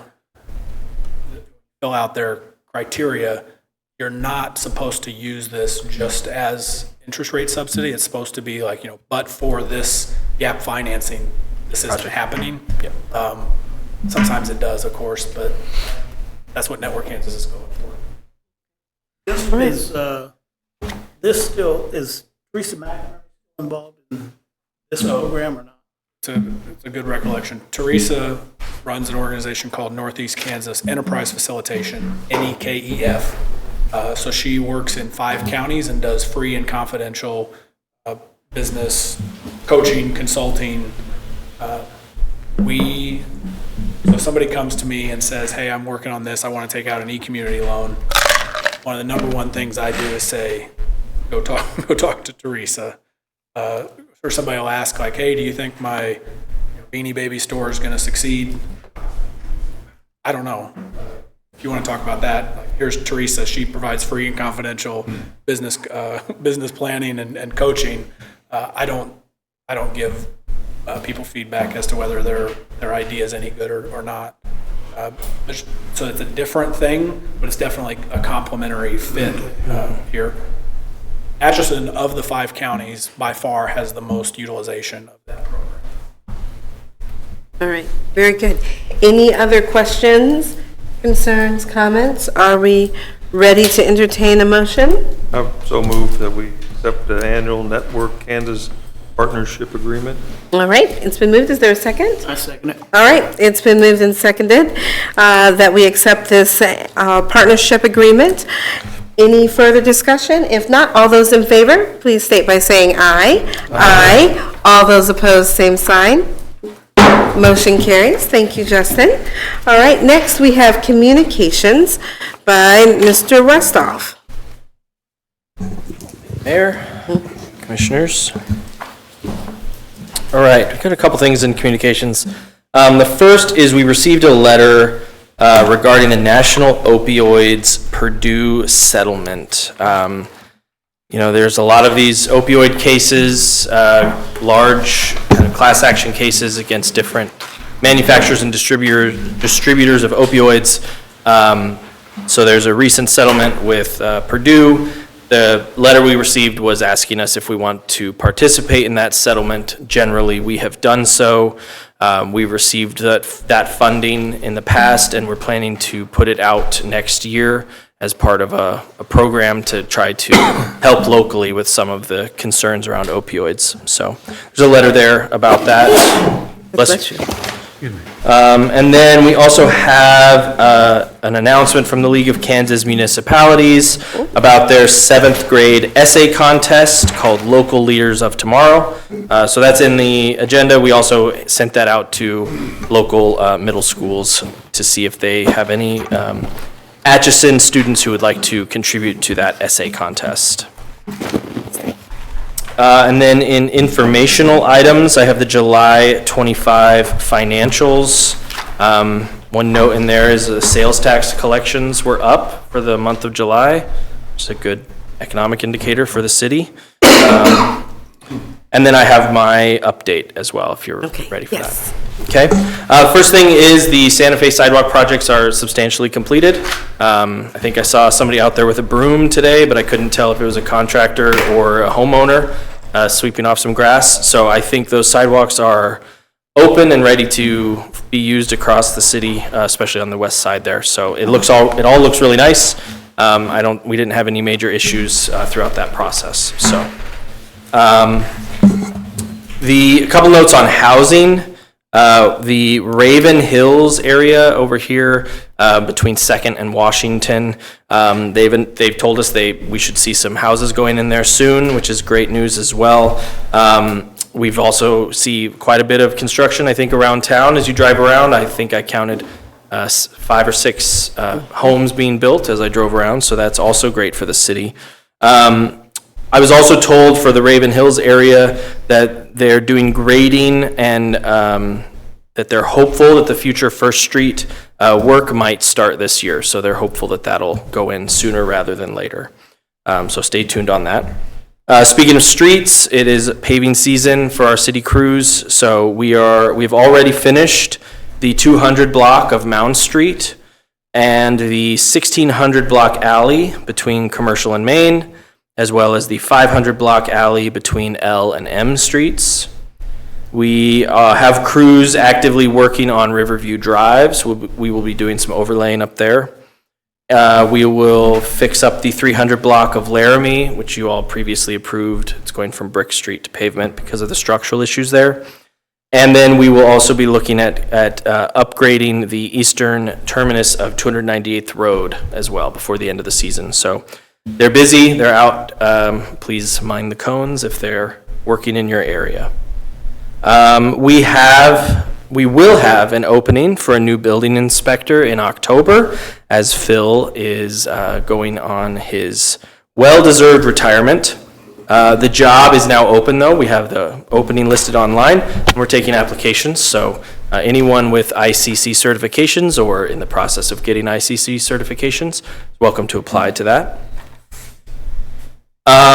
[SPEAKER 10] fill out their criteria. You're not supposed to use this just as interest rate subsidy. It's supposed to be like, but for this gap financing, this isn't happening. Sometimes it does, of course, but that's what Network Kansas is going for.
[SPEAKER 11] This still is Teresa McNamara involved in this program or not?
[SPEAKER 10] It's a good recollection. Teresa runs an organization called Northeast Kansas Enterprise Facilitation, NEKEF. So she works in 5 counties and does free and confidential business coaching, consulting. So somebody comes to me and says, hey, I'm working on this. I want to take out an e-community loan. One of the number one things I do is say, go talk to Teresa. Or somebody will ask, like, hey, do you think my Beanie Baby store is going to succeed? I don't know. If you want to talk about that, here's Teresa. She provides free and confidential business planning and coaching. I don't give people feedback as to whether their idea is any good or not. So it's a different thing, but it's definitely a complementary fit here. Atchison, of the 5 counties, by far has the most utilization of that program.
[SPEAKER 1] All right, very good. Any other questions, concerns, comments? Are we ready to entertain a motion?
[SPEAKER 8] I so moved that we accept the annual Network Kansas partnership agreement.
[SPEAKER 1] All right, it's been moved. Is there a second?
[SPEAKER 11] I second it.
[SPEAKER 1] All right, it's been moved and seconded that we accept this partnership agreement. Any further discussion? If not, all those in favor, please state by saying aye. Aye. All those opposed, same sign. Motion carries. Thank you, Justin. All right, next we have communications by Mr. Westhoff.
[SPEAKER 2] Mayor, Commissioners. All right, we've got a couple things in communications. The first is we received a letter regarding the National Opioids Purdue settlement. There's a lot of these opioid cases, large kind of class action cases against different manufacturers and distributors of opioids. So there's a recent settlement with Purdue. The letter we received was asking us if we want to participate in that settlement. Generally, we have done so. We received that funding in the past, and we're planning to put it out next year as part of a program to try to help locally with some of the concerns around opioids. So there's a letter there about that. Bless you. And then we also have an announcement from the League of Kansas Municipalities about their 7th grade essay contest called Local Leaders of Tomorrow. So that's in the agenda. We also sent that out to local middle schools to see if they have any Atchison students who would like to contribute to that essay contest. And then in informational items, I have the July 25 financials. One note in there is the sales tax collections were up for the month of July, which is a good economic indicator for the city. And then I have my update as well, if you're ready for that. Okay. First thing is the Santa Fe sidewalk projects are substantially completed. I think I saw somebody out there with a broom today, but I couldn't tell if it was a contractor or a homeowner sweeping off some grass. So I think those sidewalks are open and ready to be used across the city, especially on the west side there. So it all looks really nice. We didn't have any major issues throughout that process. So a couple notes on housing. The Raven Hills area over here between 2nd and Washington, they've told us we should see some houses going in there soon, which is great news as well. We've also see quite a bit of construction, I think, around town as you drive around. I think I counted 5 or 6 homes being built as I drove around, so that's also great for the city. I was also told for the Raven Hills area that they're doing grading and that they're hopeful that the future First Street work might start this year. So they're hopeful that that'll go in sooner rather than later. So stay tuned on that. Speaking of streets, it is paving season for our city crews. So we've already finished the 200 block of Mound Street and the 1600 block alley between Commercial and Main, as well as the 500 block alley between L and M streets. We have crews actively working on Riverview Drive, so we will be doing some overlaying up there. We will fix up the 300 block of Laramie, which you all previously approved. It's going from brick street to pavement because of the structural issues there. And then we will also be looking at upgrading the eastern terminus of 298th Road as well before the end of the season. So they're busy, they're out. Please mind the cones if they're working in your area. We will have an opening for a new building inspector in October, as Phil is going on his well-deserved retirement. The job is now open, though. We have the opening listed online, and we're taking applications. So anyone with ICC certifications or in the process of getting ICC certifications is welcome to apply to that.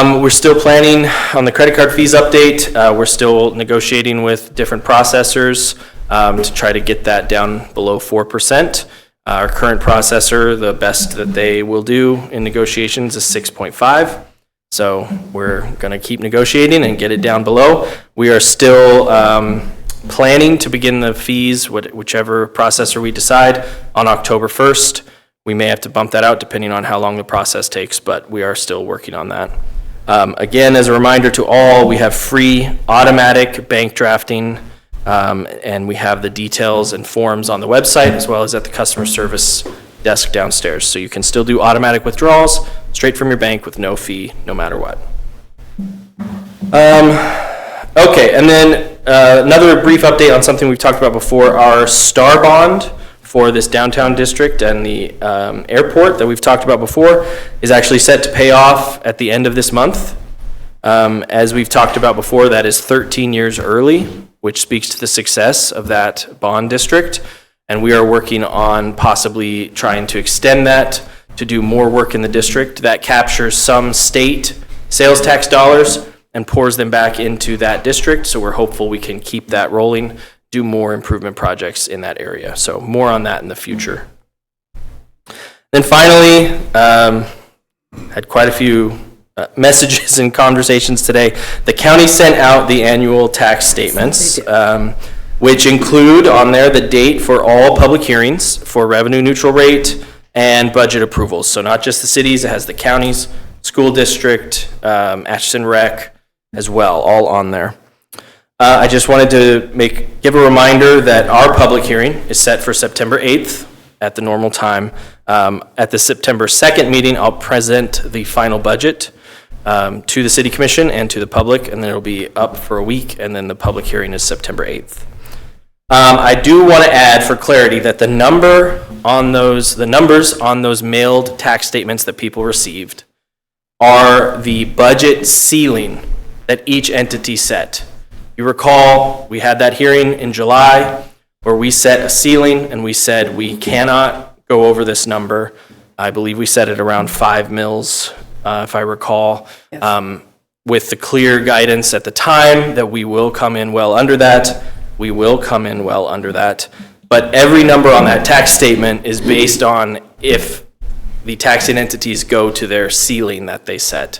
[SPEAKER 2] We're still planning on the credit card fees update. We're still negotiating with different processors to try to get that down below 4%. Our current processor, the best that they will do in negotiations is 6.5. So we're going to keep negotiating and get it down below. We are still planning to begin the fees, whichever processor we decide, on October 1st. We may have to bump that out depending on how long the process takes, but we are still working on that. Again, as a reminder to all, we have free automatic bank drafting, and we have the details and forms on the website as well as at the customer service desk downstairs. So you can still do automatic withdrawals straight from your bank with no fee, no matter what. Okay, and then another brief update on something we've talked about before, our STAR bond for this downtown district and the airport that we've talked about before is actually set to pay off at the end of this month. As we've talked about before, that is 13 years early, which speaks to the success of that bond district. And we are working on possibly trying to extend that to do more work in the district that captures some state sales tax dollars and pours them back into that district. So we're hopeful we can keep that rolling, do more improvement projects in that area. So more on that in the future. Then finally, had quite a few messages and conversations today. The county sent out the annual tax statements, which include on there the date for all public hearings for revenue neutral rate and budget approvals. So not just the cities, it has the counties, school district, Atchison Rec as well, all on there. I just wanted to give a reminder that our public hearing is set for September 8th at the normal time. At the September 2nd meeting, I'll present the final budget to the City Commission and to the public, and then it'll be up for a week, and then the public hearing is September 8th. I do want to add for clarity that the numbers on those mailed tax statements that people received are the budget ceiling that each entity set. You recall, we had that hearing in July where we set a ceiling and we said we cannot go over this number. I believe we set it around 5 mils, if I recall, with the clear guidance at the time that we will come in well under that. We will come in well under that. But every number on that tax statement is based on if the taxing entities go to their ceiling that they set.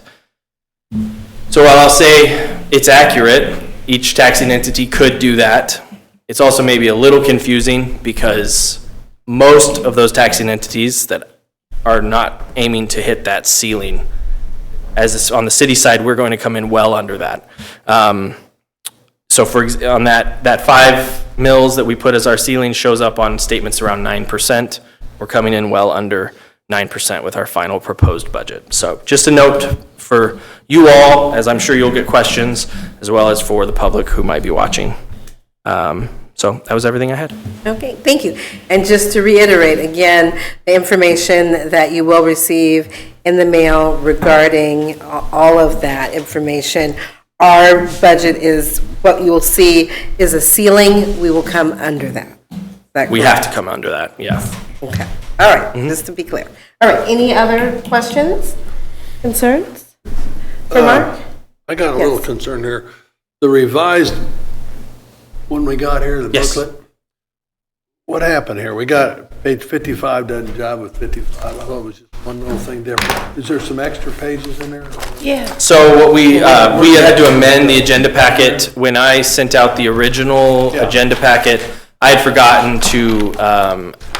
[SPEAKER 2] So while I'll say it's accurate, each taxing entity could do that, it's also maybe a little confusing because most of those taxing entities that are not aiming to hit that ceiling, as on the city side, we're going to come in well under that. So on that 5 mils that we put as our ceiling shows up on statements around 9%. We're coming in well under 9% with our final proposed budget. So just a note for you all, as I'm sure you'll get questions, as well as for the public who might be watching. So that was everything I had.
[SPEAKER 1] Okay, thank you. And just to reiterate, again, the information that you will receive in the mail regarding all of that information, our budget is, what you will see is a ceiling. We will come under that. Is that
[SPEAKER 2] We
[SPEAKER 1] correct?
[SPEAKER 2] have to come under that, yeah.
[SPEAKER 1] Okay, all right, just to be clear. All right, any other questions, concerns for Mark?
[SPEAKER 5] I got a little
[SPEAKER 1] Yes.
[SPEAKER 5] concern here. The revised, when we got here, the
[SPEAKER 2] Yes.
[SPEAKER 5] booklet, what happened here? We got page 55 doesn't jive with 55. I thought it was just one little thing different. Is there some extra pages in there?
[SPEAKER 3] Yeah.
[SPEAKER 2] So what we had to amend the agenda packet. When I sent out the original
[SPEAKER 5] Yeah.
[SPEAKER 2] agenda packet, I had forgotten to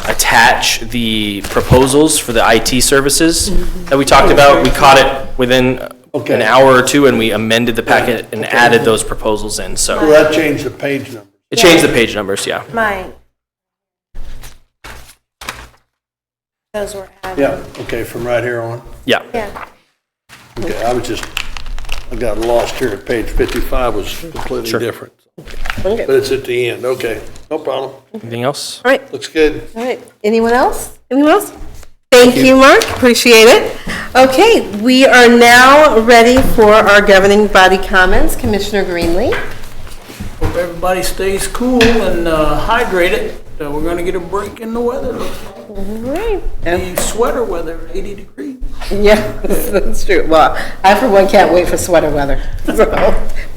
[SPEAKER 2] attach the proposals for the IT services that we talked about. We caught it within
[SPEAKER 5] Okay.
[SPEAKER 2] an hour or two, and we amended the packet and added those proposals in.
[SPEAKER 5] So
[SPEAKER 2] So
[SPEAKER 5] that changed the page number.
[SPEAKER 2] it changed the page numbers, yeah.
[SPEAKER 3] Mine. Those were added.
[SPEAKER 5] Yeah, okay, from right here on.
[SPEAKER 2] Yeah.
[SPEAKER 3] Yeah.
[SPEAKER 5] Okay, I got lost here at page 55 was completely
[SPEAKER 2] Sure.
[SPEAKER 5] different.
[SPEAKER 1] Okay.
[SPEAKER 5] But it's at the end, okay, no problem.
[SPEAKER 2] Anything else?
[SPEAKER 1] All right,
[SPEAKER 5] Looks good.
[SPEAKER 1] all right. Anyone else? Anyone else? Thank you, Mark. Appreciate it. Okay, we are now ready for our governing body comments. Commissioner Greenlee.
[SPEAKER 11] Hope everybody stays cool and hydrated. We're gonna get a break in the weather.
[SPEAKER 1] All right.
[SPEAKER 11] The sweater weather, 80 degrees.
[SPEAKER 1] Yeah, that's true. Well, I for one can't wait for sweater weather. So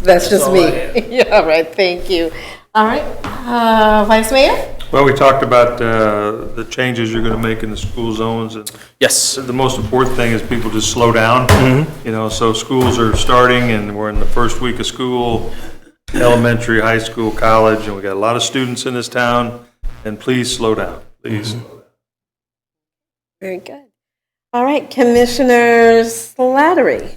[SPEAKER 1] that's just
[SPEAKER 11] all
[SPEAKER 1] me.
[SPEAKER 11] I have.
[SPEAKER 1] Yeah, all right, thank you. All right, Vice Mayor?
[SPEAKER 8] Well, we talked about the changes you're going to make in the school zones, and
[SPEAKER 2] Yes.
[SPEAKER 8] the most important thing is people just slow down. You know, so schools are starting, and we're in the first week of school, elementary, high school, college, and we got a lot of students in this town, and please slow down, please. slow down.
[SPEAKER 1] Very good. All right, Commissioner Slattery.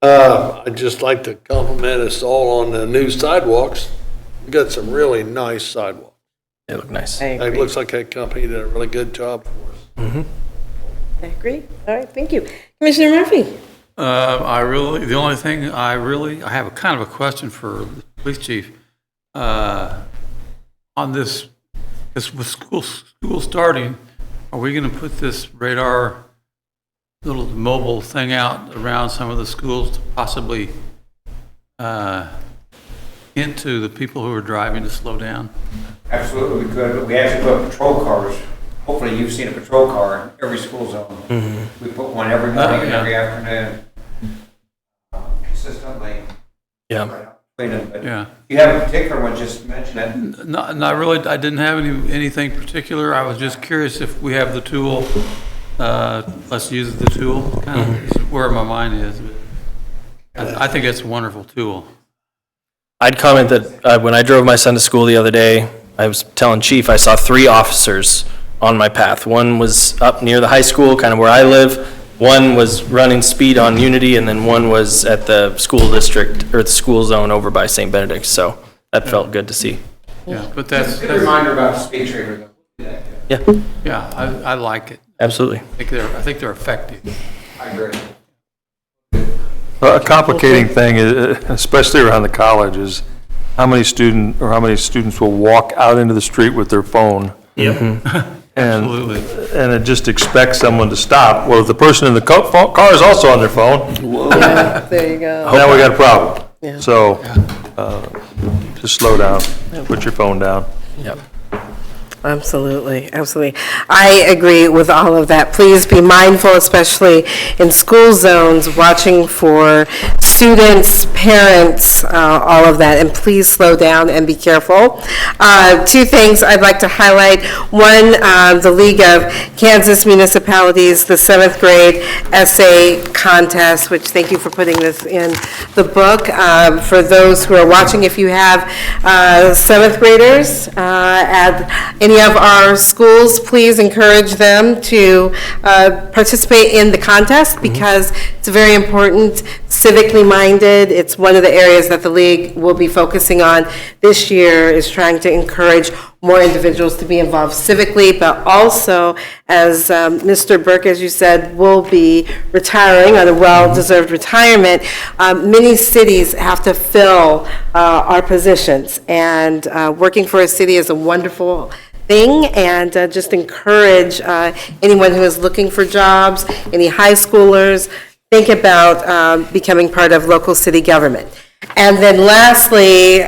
[SPEAKER 5] I'd just like to compliment us all on the new sidewalks. We got some really nice sidewalks.
[SPEAKER 2] They look nice.
[SPEAKER 1] I
[SPEAKER 5] It
[SPEAKER 1] agree.
[SPEAKER 5] looks like that company did a really good job for us.
[SPEAKER 1] I agree. All right, thank you. Commissioner Murphy?
[SPEAKER 7] The only thing I have a kind of a question for the police chief. On this, with school starting, are we going to put this radar little mobile thing out around some of the schools to possibly into the people who are driving to slow down?
[SPEAKER 6] Absolutely, we could, but we actually put patrol cars. Hopefully you've seen a patrol car in every school zone. We put one every morning and every afternoon. Consistently.
[SPEAKER 2] Yeah.
[SPEAKER 7] Yeah.
[SPEAKER 6] If you have a particular one, just mention it.
[SPEAKER 7] Not really, I didn't have anything particular. I was just curious if we have the tool, let's use the tool, kind of is where my mind is. I think it's a wonderful tool.
[SPEAKER 2] I'd comment that when I drove my son to school the other day, I was telling Chief I saw 3 officers on my path. One was up near the high school, kind of where I live. One was running speed on Unity, and then one was at the school district, or the school zone over by St. Benedict, so that felt good to see.
[SPEAKER 7] Yeah, but that's,
[SPEAKER 6] Good reminder about the speed trigger, though.
[SPEAKER 2] Yeah,
[SPEAKER 7] yeah, I like it.
[SPEAKER 2] absolutely.
[SPEAKER 7] I think they're effective.
[SPEAKER 6] I agree.
[SPEAKER 8] A complicating thing, especially around the college, is how many students will walk out into the street with their phone.
[SPEAKER 7] Absolutely.
[SPEAKER 8] And it just expects someone to stop. Well, if the person in the car is also on their phone,
[SPEAKER 1] Yeah, there you go.
[SPEAKER 8] now we got a problem.
[SPEAKER 1] Yeah.
[SPEAKER 8] So, just slow down, put your phone down.
[SPEAKER 2] Yep.
[SPEAKER 1] Absolutely, absolutely. I agree with all of that. Please be mindful, especially in school zones, watching for students, parents, all of that, and please slow down and be careful. 2 things I'd like to highlight. One, the League of Kansas Municipalities, the 7th grade essay contest, which thank you for putting this in the book. For those who are watching, if you have 7th graders at any of our schools, please encourage them to participate in the contest because it's very important, civically minded. It's one of the areas that the League will be focusing on this year, is trying to encourage more individuals to be involved civically, but also, as Mr. Burke, as you said, will be retiring on a well-deserved retirement. Many cities have to fill our positions, and working for a city is a wonderful thing, and just encourage anyone who is looking for jobs, any high schoolers, think about becoming part of local city government. And then lastly,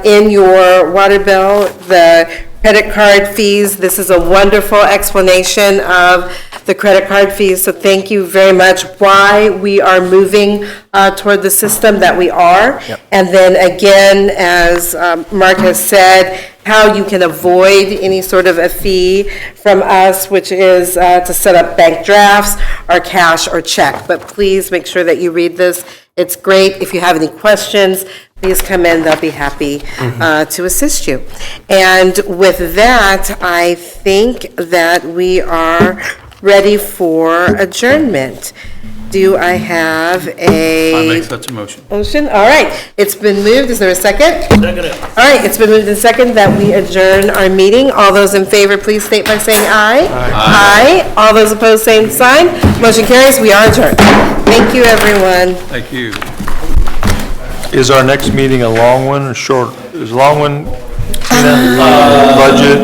[SPEAKER 1] in your water bill, the credit card fees, this is a wonderful explanation of the credit card fees, so thank you very much, why we are moving toward the system that we are.
[SPEAKER 2] Yep.
[SPEAKER 1] And then again, as Mark has said, how you can avoid any sort of a fee from us, which is to set up bank drafts or cash or check. But please make sure that you read this. It's great. If you have any questions, please come in. They'll be happy to assist you. And with that, I think that we are ready for adjournment. Do I have
[SPEAKER 7] I make
[SPEAKER 1] a
[SPEAKER 7] such a motion.
[SPEAKER 1] motion? All right, it's been moved. Is there a second?
[SPEAKER 11] Second.
[SPEAKER 1] All right, it's been moved and second that we adjourn our meeting. All those in favor, please state by saying aye. Aye. All those opposed, same sign. Motion carries. We are adjourned. Thank you, everyone.
[SPEAKER 7] Thank you.
[SPEAKER 8] Is our next meeting a long one or short? Is a long one, Tina? Budget?